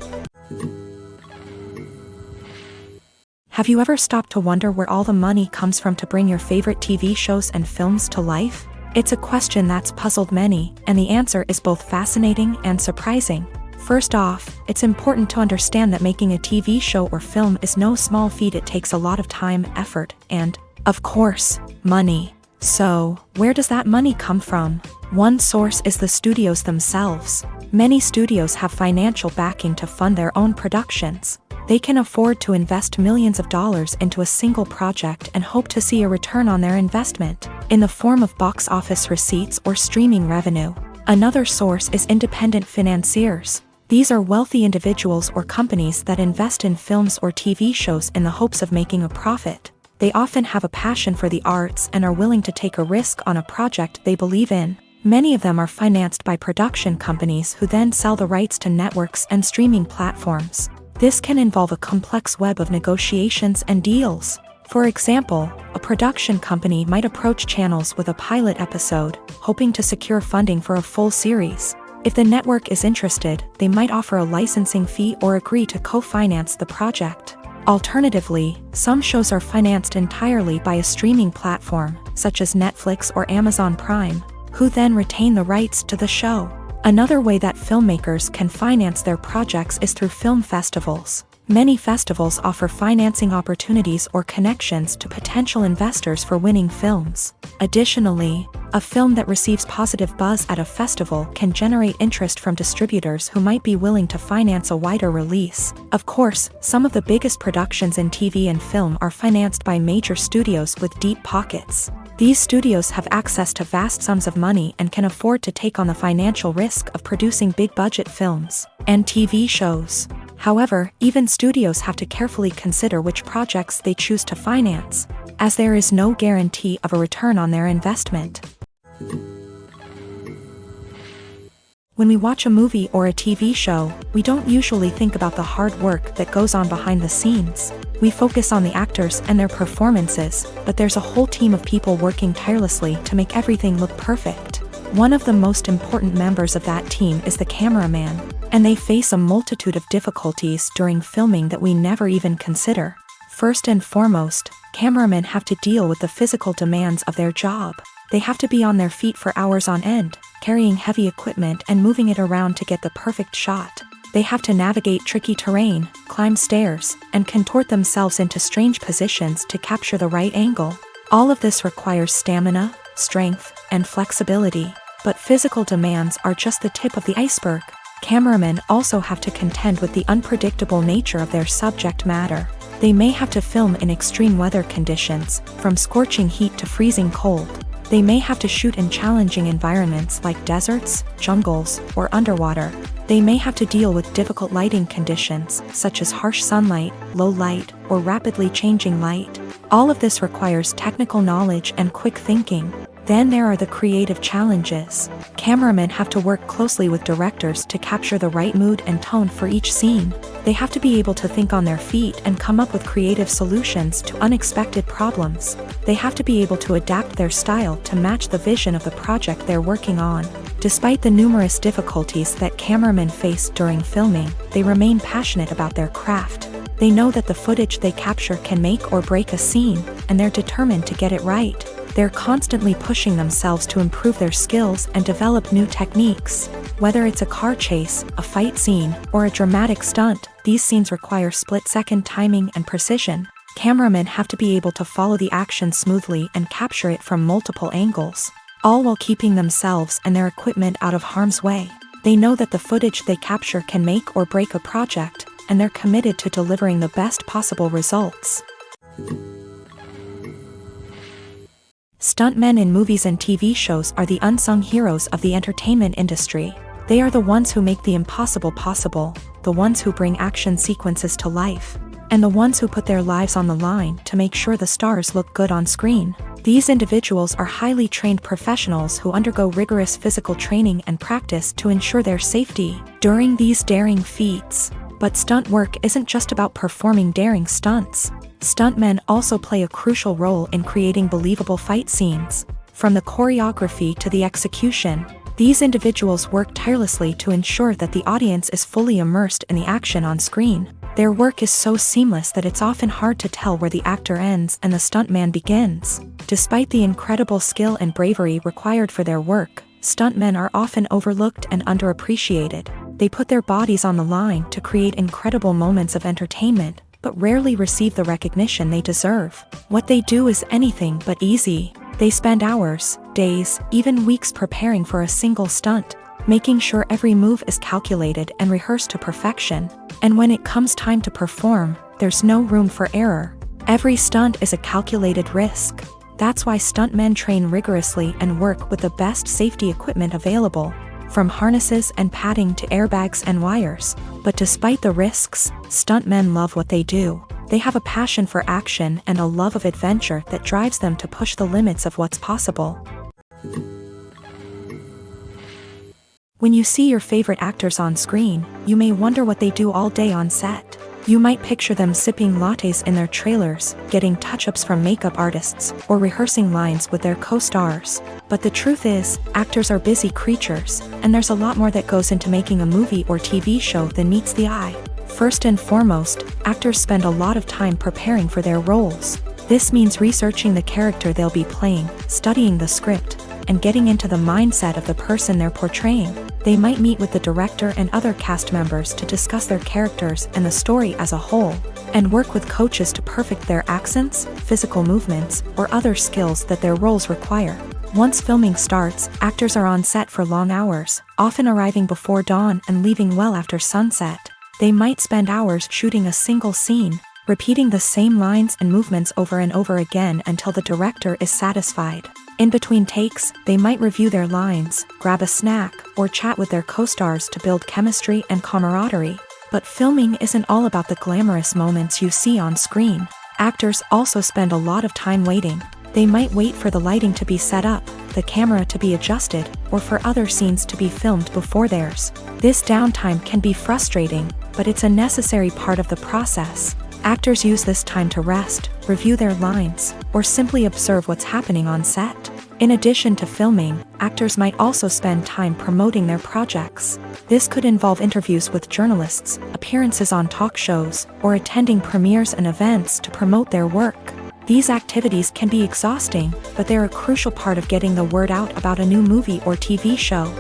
Have you ever stopped to wonder where all the money comes from to bring your favorite TV shows and films to life? It's a question that's puzzled many, and the answer is both fascinating and surprising. First off, it's important to understand that making a TV show or film is no small feat. It takes a lot of time, effort, and, of course, money. So, where does that money come from? One source is the studios themselves. Many studios have financial backing to fund their own productions. They can afford to invest millions of dollars into a single project and hope to see a return on their investment, in the form of box office receipts or streaming revenue. Another source is independent financiers. These are wealthy individuals or companies that invest in films or TV shows in the hopes of making a profit. They often have a passion for the arts and are willing to take a risk on a project they believe in. Many of them are financed by production companies who then sell the rights to networks and streaming platforms. This can involve a complex web of negotiations and deals. For example, a production company might approach channels with a pilot episode, hoping to secure funding for a full series. If the network is interested, they might offer a licensing fee or agree to co-finance the project. Alternatively, some shows are financed entirely by a streaming platform, such as Netflix or Amazon Prime, who then retain the rights to the show. Another way that filmmakers can finance their projects is through film festivals. Many festivals offer financing opportunities or connections to potential investors for winning films. Additionally, a film that receives positive buzz at a festival can generate interest from distributors who might be willing to finance a wider release. Of course, some of the biggest productions in TV and film are financed by major studios with deep pockets. These studios have access to vast sums of money and can afford to take on the financial risk of producing big-budget films and TV shows. However, even studios have to carefully consider which projects they choose to finance, as there is no guarantee of a return on their investment. When we watch a movie or a TV show, we don't usually think about the hard work that goes on behind the scenes. We focus on the actors and their performances, but there's a whole team of people working tirelessly to make everything look perfect. One of the most important members of that team is the cameraman, and they face a multitude of difficulties during filming that we never even consider. First and foremost, cameramen have to deal with the physical demands of their job. They have to be on their feet for hours on end, carrying heavy equipment and moving it around to get the perfect shot. They have to navigate tricky terrain, climb stairs, and contort themselves into strange positions to capture the right angle. All of this requires stamina, strength, and flexibility. But physical demands are just the tip of the iceberg. Cameramen also have to contend with the unpredictable nature of their subject matter. They may have to film in extreme weather conditions, from scorching heat to freezing cold. They may have to shoot in challenging environments like deserts, jungles, or underwater. They may have to deal with difficult lighting conditions, such as harsh sunlight, low light, or rapidly changing light. All of this requires technical knowledge and quick thinking. Then there are the creative challenges. Cameramen have to work closely with directors to capture the right mood and tone for each scene. They have to be able to think on their feet and come up with creative solutions to unexpected problems. They have to be able to adapt their style to match the vision of the project they're working on. Despite the numerous difficulties that cameramen face during filming, they remain passionate about their craft. They know that the footage they capture can make or break a scene, and they're determined to get it right. They're constantly pushing themselves to improve their skills and develop new techniques. Whether it's a car chase, a fight scene, or a dramatic stunt, these scenes require split-second timing and precision. Cameramen have to be able to follow the action smoothly and capture it from multiple angles, all while keeping themselves and their equipment out of harm's way. They know that the footage they capture can make or break a project, and they're committed to delivering the best possible results. Stuntmen in movies and TV shows are the unsung heroes of the entertainment industry. They are the ones who make the impossible possible, the ones who bring action sequences to life, and the ones who put their lives on the line to make sure the stars look good on screen. These individuals are highly trained professionals who undergo rigorous physical training and practice to ensure their safety during these daring feats. But stunt work isn't just about performing daring stunts. Stuntmen also play a crucial role in creating believable fight scenes. From the choreography to the execution, these individuals work tirelessly to ensure that the audience is fully immersed in the action on screen. Their work is so seamless that it's often hard to tell where the actor ends and the stuntman begins. Despite the incredible skill and bravery required for their work, stuntmen are often overlooked and underappreciated. They put their bodies on the line to create incredible moments of entertainment, but rarely receive the recognition they deserve. What they do is anything but easy. They spend hours, days, even weeks preparing for a single stunt, making sure every move is calculated and rehearsed to perfection. And when it comes time to perform, there's no room for error. Every stunt is a calculated risk. That's why stuntmen train rigorously and work with the best safety equipment available, from harnesses and padding to airbags and wires. But despite the risks, stuntmen love what they do. They have a passion for action and a love of adventure that drives them to push the limits of what's possible. When you see your favorite actors on screen, you may wonder what they do all day on set. You might picture them sipping lattes in their trailers, getting touch-ups from makeup artists, or rehearsing lines with their co-stars. But the truth is, actors are busy creatures, and there's a lot more that goes into making a movie or TV show than meets the eye. First and foremost, actors spend a lot of time preparing for their roles. This means researching the character they'll be playing, studying the script, and getting into the mindset of the person they're portraying. They might meet with the director and other cast members to discuss their characters and the story as a whole, and work with coaches to perfect their accents, physical movements, or other skills that their roles require. Once filming starts, actors are on set for long hours, often arriving before dawn and leaving well after sunset. They might spend hours shooting a single scene, repeating the same lines and movements over and over again until the director is satisfied. In between takes, they might review their lines, grab a snack, or chat with their co-stars to build chemistry and camaraderie. But filming isn't all about the glamorous moments you see on screen. Actors also spend a lot of time waiting. They might wait for the lighting to be set up, the camera to be adjusted, or for other scenes to be filmed before theirs. This downtime can be frustrating, but it's a necessary part of the process. Actors use this time to rest, review their lines, or simply observe what's happening on set. In addition to filming, actors might also spend time promoting their projects. This could involve interviews with journalists, appearances on talk shows, or attending premieres and events to promote their work. These activities can be exhausting, but they're a crucial part of getting the word out about a new movie or TV show.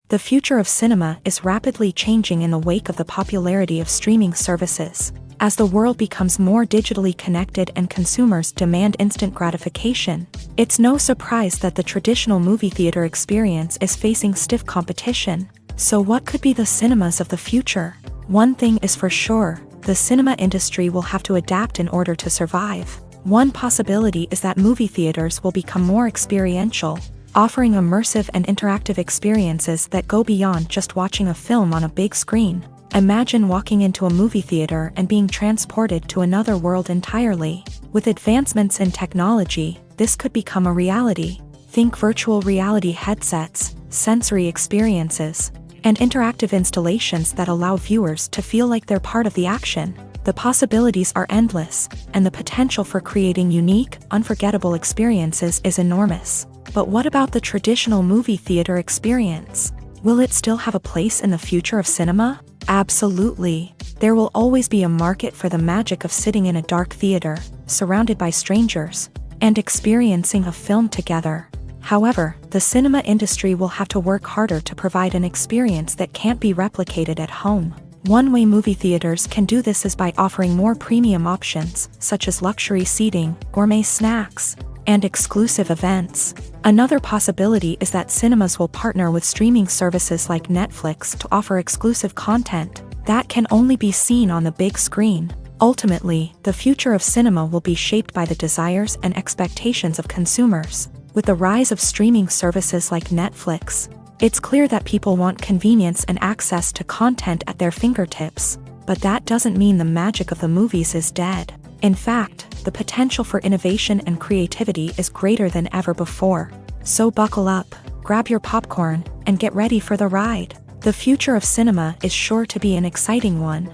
The future of cinema is rapidly changing in the wake of the popularity of streaming services. As the world becomes more digitally connected and consumers demand instant gratification, it's no surprise that the traditional movie theater experience is facing stiff competition. So what could be the cinemas of the future? One thing is for sure, the cinema industry will have to adapt in order to survive. One possibility is that movie theaters will become more experiential, offering immersive and interactive experiences that go beyond just watching a film on a big screen. Imagine walking into a movie theater and being transported to another world entirely. With advancements in technology, this could become a reality. Think virtual reality headsets, sensory experiences, and interactive installations that allow viewers to feel like they're part of the action. The possibilities are endless, and the potential for creating unique, unforgettable experiences is enormous. But what about the traditional movie theater experience? Will it still have a place in the future of cinema? Absolutely. There will always be a market for the magic of sitting in a dark theater, surrounded by strangers, and experiencing a film together. However, the cinema industry will have to work harder to provide an experience that can't be replicated at home. One way movie theaters can do this is by offering more premium options, such as luxury seating, gourmet snacks, and exclusive events. Another possibility is that cinemas will partner with streaming services like Netflix to offer exclusive content that can only be seen on the big screen. Ultimately, the future of cinema will be shaped by the desires and expectations of consumers. With the rise of streaming services like Netflix, it's clear that people want convenience and access to content at their fingertips. But that doesn't mean the magic of the movies is dead. In fact, the potential for innovation and creativity is greater than ever before. So buckle up, grab your popcorn, and get ready for the ride. The future of cinema is sure to be an exciting one.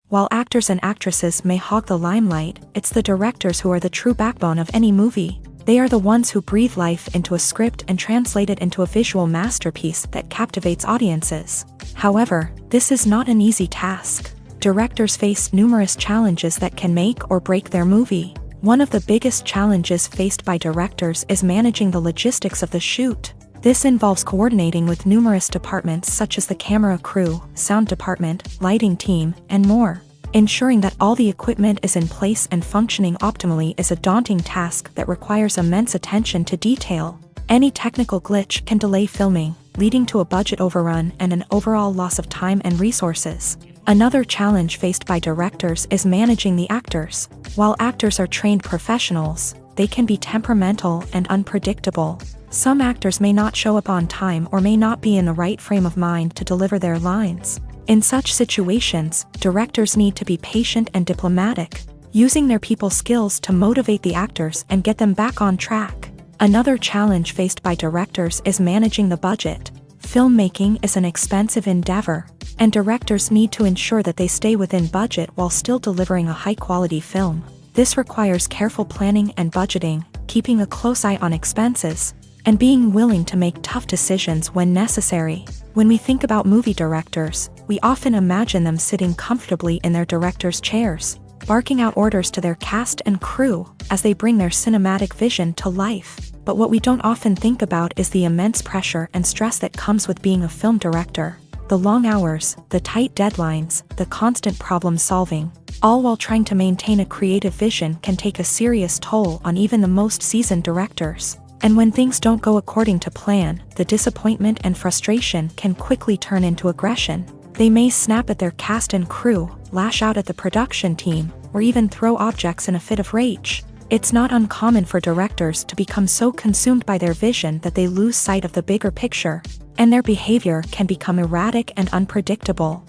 While actors and actresses may hog the limelight, it's the directors who are the true backbone of any movie. They are the ones who breathe life into a script and translate it into a visual masterpiece that captivates audiences. However, this is not an easy task. Directors face numerous challenges that can make or break their movie. One of the biggest challenges faced by directors is managing the logistics of the shoot. This involves coordinating with numerous departments such as the camera crew, sound department, lighting team, and more. Ensuring that all the equipment is in place and functioning optimally is a daunting task that requires immense attention to detail. Any technical glitch can delay filming, leading to a budget overrun and an overall loss of time and resources. Another challenge faced by directors is managing the actors. While actors are trained professionals, they can be temperamental and unpredictable. Some actors may not show up on time or may not be in the right frame of mind to deliver their lines. In such situations, directors need to be patient and diplomatic, using their people skills to motivate the actors and get them back on track. Another challenge faced by directors is managing the budget. Filmmaking is an expensive endeavor, and directors need to ensure that they stay within budget while still delivering a high-quality film. This requires careful planning and budgeting, keeping a close eye on expenses, and being willing to make tough decisions when necessary. When we think about movie directors, we often imagine them sitting comfortably in their director's chairs, barking out orders to their cast and crew as they bring their cinematic vision to life. But what we don't often think about is the immense pressure and stress that comes with being a film director. The long hours, the tight deadlines, the constant problem solving, all while trying to maintain a creative vision can take a serious toll on even the most seasoned directors. And when things don't go according to plan, the disappointment and frustration can quickly turn into aggression. They may snap at their cast and crew, lash out at the production team, or even throw objects in a fit of rage. It's not uncommon for directors to become so consumed by their vision that they lose sight of the bigger picture, and their behavior can become erratic and unpredictable.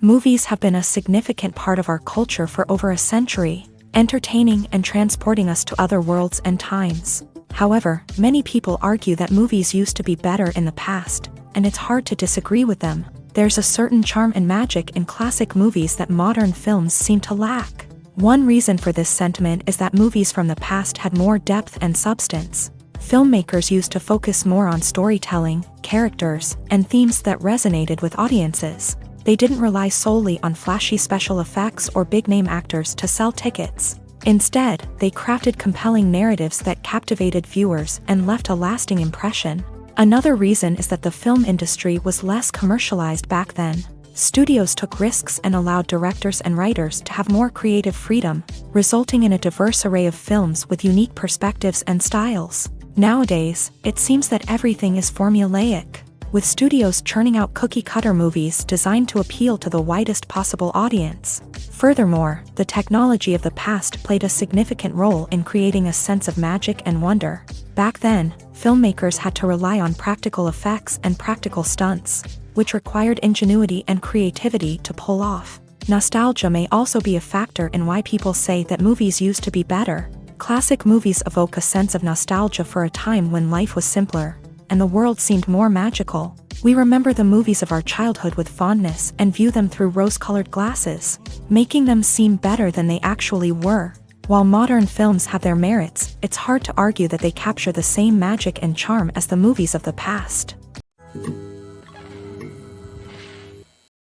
Movies have been a significant part of our culture for over a century, entertaining and transporting us to other worlds and times. However, many people argue that movies used to be better in the past, and it's hard to disagree with them. There's a certain charm and magic in classic movies that modern films seem to lack. One reason for this sentiment is that movies from the past had more depth and substance. Filmmakers used to focus more on storytelling, characters, and themes that resonated with audiences. They didn't rely solely on flashy special effects or big-name actors to sell tickets. Instead, they crafted compelling narratives that captivated viewers and left a lasting impression. Another reason is that the film industry was less commercialized back then. Studios took risks and allowed directors and writers to have more creative freedom, resulting in a diverse array of films with unique perspectives and styles. Nowadays, it seems that everything is formulaic, with studios churning out cookie-cutter movies designed to appeal to the widest possible audience. Furthermore, the technology of the past played a significant role in creating a sense of magic and wonder. Back then, filmmakers had to rely on practical effects and practical stunts, which required ingenuity and creativity to pull off. Nostalgia may also be a factor in why people say that movies used to be better. Classic movies evoke a sense of nostalgia for a time when life was simpler, and the world seemed more magical. We remember the movies of our childhood with fondness and view them through rose-colored glasses, making them seem better than they actually were. While modern films have their merits, it's hard to argue that they capture the same magic and charm as the movies of the past.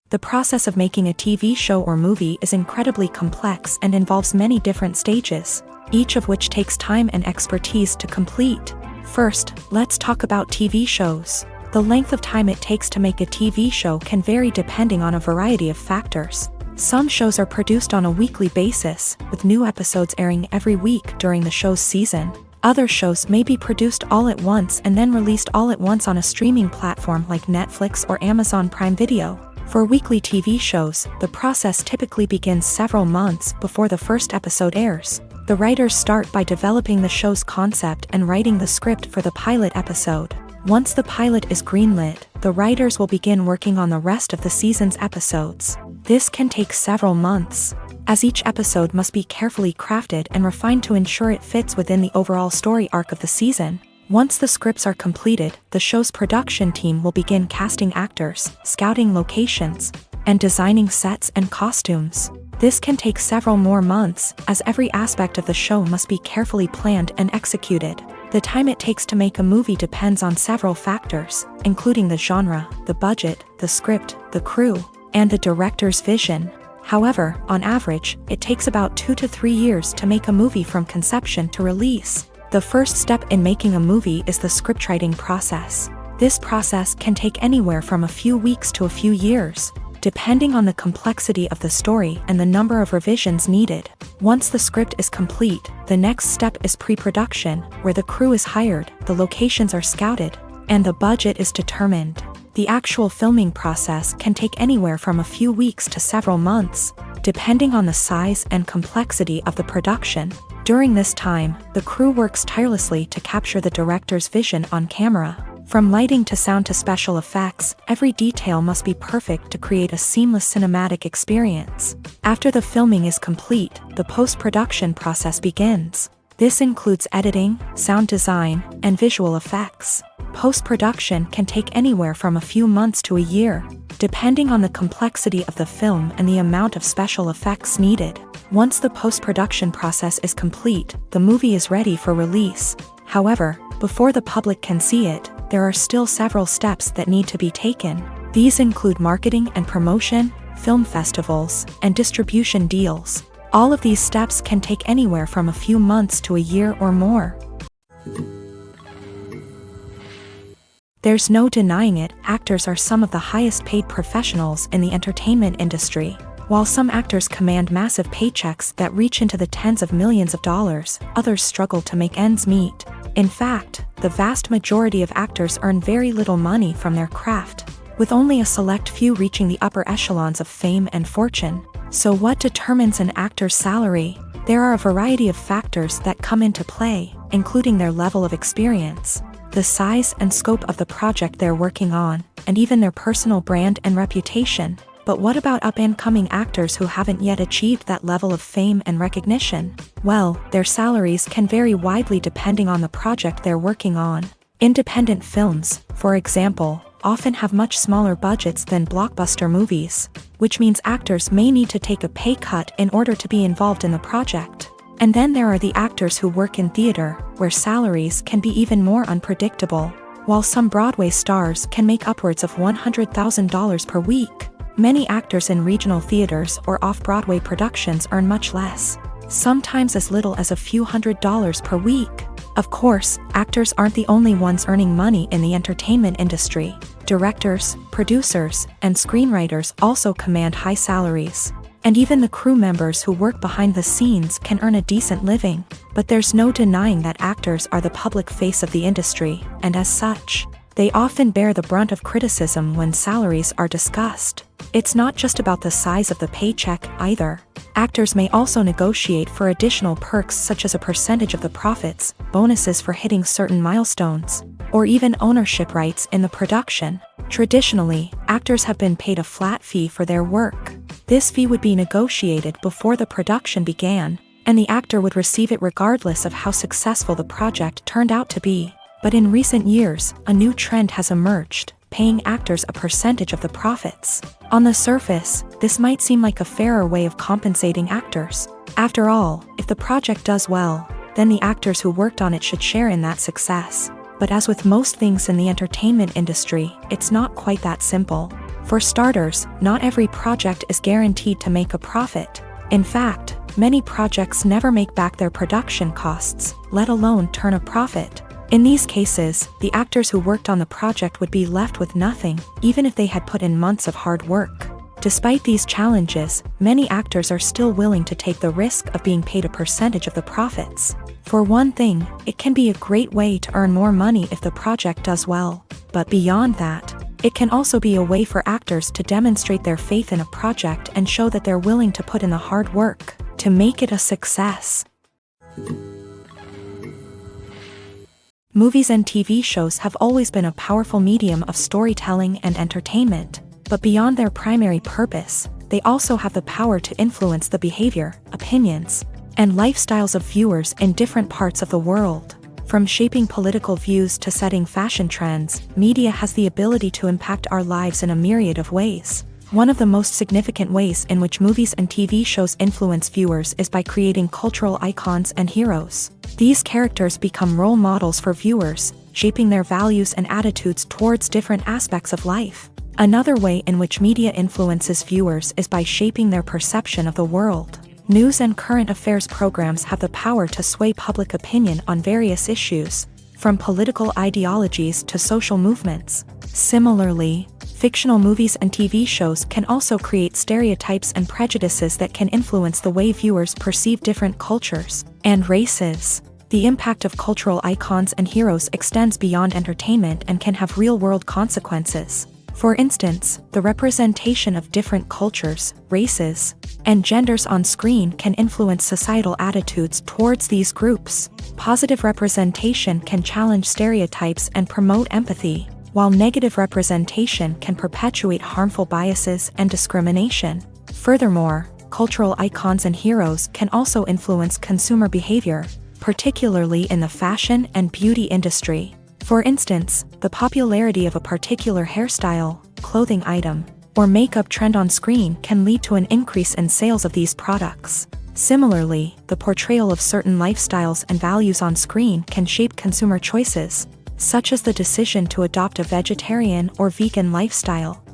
The process of making a TV show or movie is incredibly complex and involves many different stages, each of which takes time and expertise to complete. First, let's talk about TV shows. The length of time it takes to make a TV show can vary depending on a variety of factors. Some shows are produced on a weekly basis, with new episodes airing every week during the show's season. Other shows may be produced all at once and then released all at once on a streaming platform like Netflix or Amazon Prime Video. For weekly TV shows, the process typically begins several months before the first episode airs. The writers start by developing the show's concept and writing the script for the pilot episode. Once the pilot is greenlit, the writers will begin working on the rest of the season's episodes. This can take several months, as each episode must be carefully crafted and refined to ensure it fits within the overall story arc of the season. Once the scripts are completed, the show's production team will begin casting actors, scouting locations, and designing sets and costumes. This can take several more months, as every aspect of the show must be carefully planned and executed. The time it takes to make a movie depends on several factors, including the genre, the budget, the script, the crew, and the director's vision. However, on average, it takes about 2 to 3 years to make a movie from conception to release. The first step in making a movie is the scriptwriting process. This process can take anywhere from a few weeks to a few years, depending on the complexity of the story and the number of revisions needed. Once the script is complete, the next step is pre-production, where the crew is hired, the locations are scouted, and the budget is determined. The actual filming process can take anywhere from a few weeks to several months, depending on the size and complexity of the production. During this time, the crew works tirelessly to capture the director's vision on camera. From lighting to sound to special effects, every detail must be perfect to create a seamless cinematic experience. After the filming is complete, the post-production process begins. This includes editing, sound design, and visual effects. Post-production can take anywhere from a few months to a year, depending on the complexity of the film and the amount of special effects needed. Once the post-production process is complete, the movie is ready for release. However, before the public can see it, there are still several steps that need to be taken. These include marketing and promotion, film festivals, and distribution deals. All of these steps can take anywhere from a few months to a year or more. There's no denying it, actors are some of the highest paid professionals in the entertainment industry. While some actors command massive paychecks that reach into the tens of millions of dollars, others struggle to make ends meet. In fact, the vast majority of actors earn very little money from their craft, with only a select few reaching the upper echelons of fame and fortune. So what determines an actor's salary? There are a variety of factors that come into play, including their level of experience, the size and scope of the project they're working on, and even their personal brand and reputation. But what about up-and-coming actors who haven't yet achieved that level of fame and recognition? Well, their salaries can vary widely depending on the project they're working on. Independent films, for example, often have much smaller budgets than blockbuster movies, which means actors may need to take a pay cut in order to be involved in the project. And then there are the actors who work in theater, where salaries can be even more unpredictable. While some Broadway stars can make upwards of $100,000 per week, many actors in regional theaters or off-Broadway productions earn much less, sometimes as little as a few $100s per week. Of course, actors aren't the only ones earning money in the entertainment industry. Directors, producers, and screenwriters also command high salaries. And even the crew members who work behind the scenes can earn a decent living. But there's no denying that actors are the public face of the industry, and as such, they often bear the brunt of criticism when salaries are discussed. It's not just about the size of the paycheck either. Actors may also negotiate for additional perks such as a percentage of the profits, bonuses for hitting certain milestones, or even ownership rights in the production. Traditionally, actors have been paid a flat fee for their work. This fee would be negotiated before the production began, and the actor would receive it regardless of how successful the project turned out to be. But in recent years, a new trend has emerged, paying actors a percentage of the profits. On the surface, this might seem like a fairer way of compensating actors. After all, if the project does well, then the actors who worked on it should share in that success. But as with most things in the entertainment industry, it's not quite that simple. For starters, not every project is guaranteed to make a profit. In fact, many projects never make back their production costs, let alone turn a profit. In these cases, the actors who worked on the project would be left with nothing, even if they had put in months of hard work. Despite these challenges, many actors are still willing to take the risk of being paid a percentage of the profits. For one thing, it can be a great way to earn more money if the project does well. But beyond that, it can also be a way for actors to demonstrate their faith in a project and show that they're willing to put in the hard work to make it a success. Movies and TV shows have always been a powerful medium of storytelling and entertainment, but beyond their primary purpose, they also have the power to influence the behavior, opinions, and lifestyles of viewers in different parts of the world. From shaping political views to setting fashion trends, media has the ability to impact our lives in a myriad of ways. One of the most significant ways in which movies and TV shows influence viewers is by creating cultural icons and heroes. These characters become role models for viewers, shaping their values and attitudes towards different aspects of life. Another way in which media influences viewers is by shaping their perception of the world. News and current affairs programs have the power to sway public opinion on various issues, from political ideologies to social movements. Similarly, fictional movies and TV shows can also create stereotypes and prejudices that can influence the way viewers perceive different cultures and races. The impact of cultural icons and heroes extends beyond entertainment and can have real-world consequences. For instance, the representation of different cultures, races, and genders on screen can influence societal attitudes towards these groups. Positive representation can challenge stereotypes and promote empathy, while negative representation can perpetuate harmful biases and discrimination. Furthermore, cultural icons and heroes can also influence consumer behavior, particularly in the fashion and beauty industry. For instance, the popularity of a particular hairstyle, clothing item, or makeup trend on screen can lead to an increase in sales of these products. Similarly, the portrayal of certain lifestyles and values on screen can shape consumer choices, such as the decision to adopt a vegetarian or vegan lifestyle.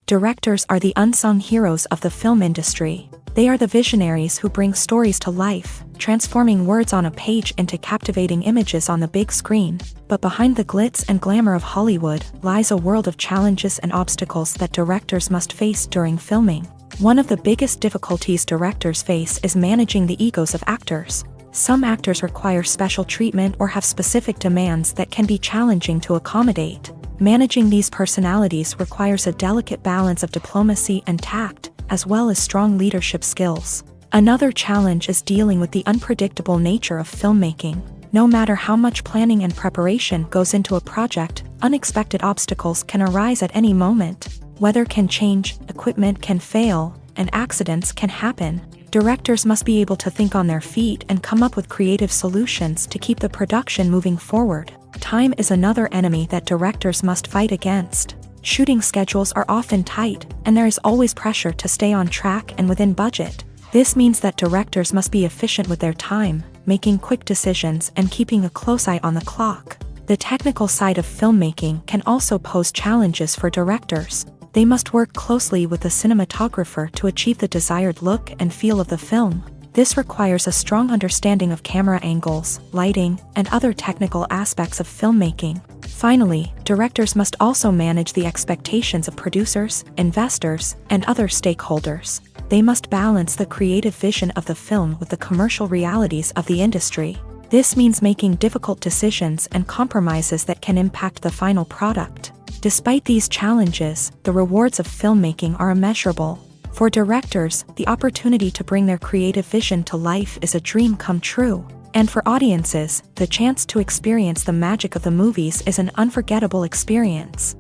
Directors are the unsung heroes of the film industry. They are the visionaries who bring stories to life, transforming words on a page into captivating images on the big screen. But behind the glitz and glamour of Hollywood lies a world of challenges and obstacles that directors must face during filming. One of the biggest difficulties directors face is managing the egos of actors. Some actors require special treatment or have specific demands that can be challenging to accommodate. Managing these personalities requires a delicate balance of diplomacy and tact, as well as strong leadership skills. Another challenge is dealing with the unpredictable nature of filmmaking. No matter how much planning and preparation goes into a project, unexpected obstacles can arise at any moment. Weather can change, equipment can fail, and accidents can happen. Directors must be able to think on their feet and come up with creative solutions to keep the production moving forward. Time is another enemy that directors must fight against. Shooting schedules are often tight, and there is always pressure to stay on track and within budget. This means that directors must be efficient with their time, making quick decisions and keeping a close eye on the clock. The technical side of filmmaking can also pose challenges for directors. They must work closely with the cinematographer to achieve the desired look and feel of the film. This requires a strong understanding of camera angles, lighting, and other technical aspects of filmmaking. Finally, directors must also manage the expectations of producers, investors, and other stakeholders. They must balance the creative vision of the film with the commercial realities of the industry. This means making difficult decisions and compromises that can impact the final product. Despite these challenges, the rewards of filmmaking are immeasurable. For directors, the opportunity to bring their creative vision to life is a dream come true. And for audiences, the chance to experience the magic of the movies is an unforgettable experience.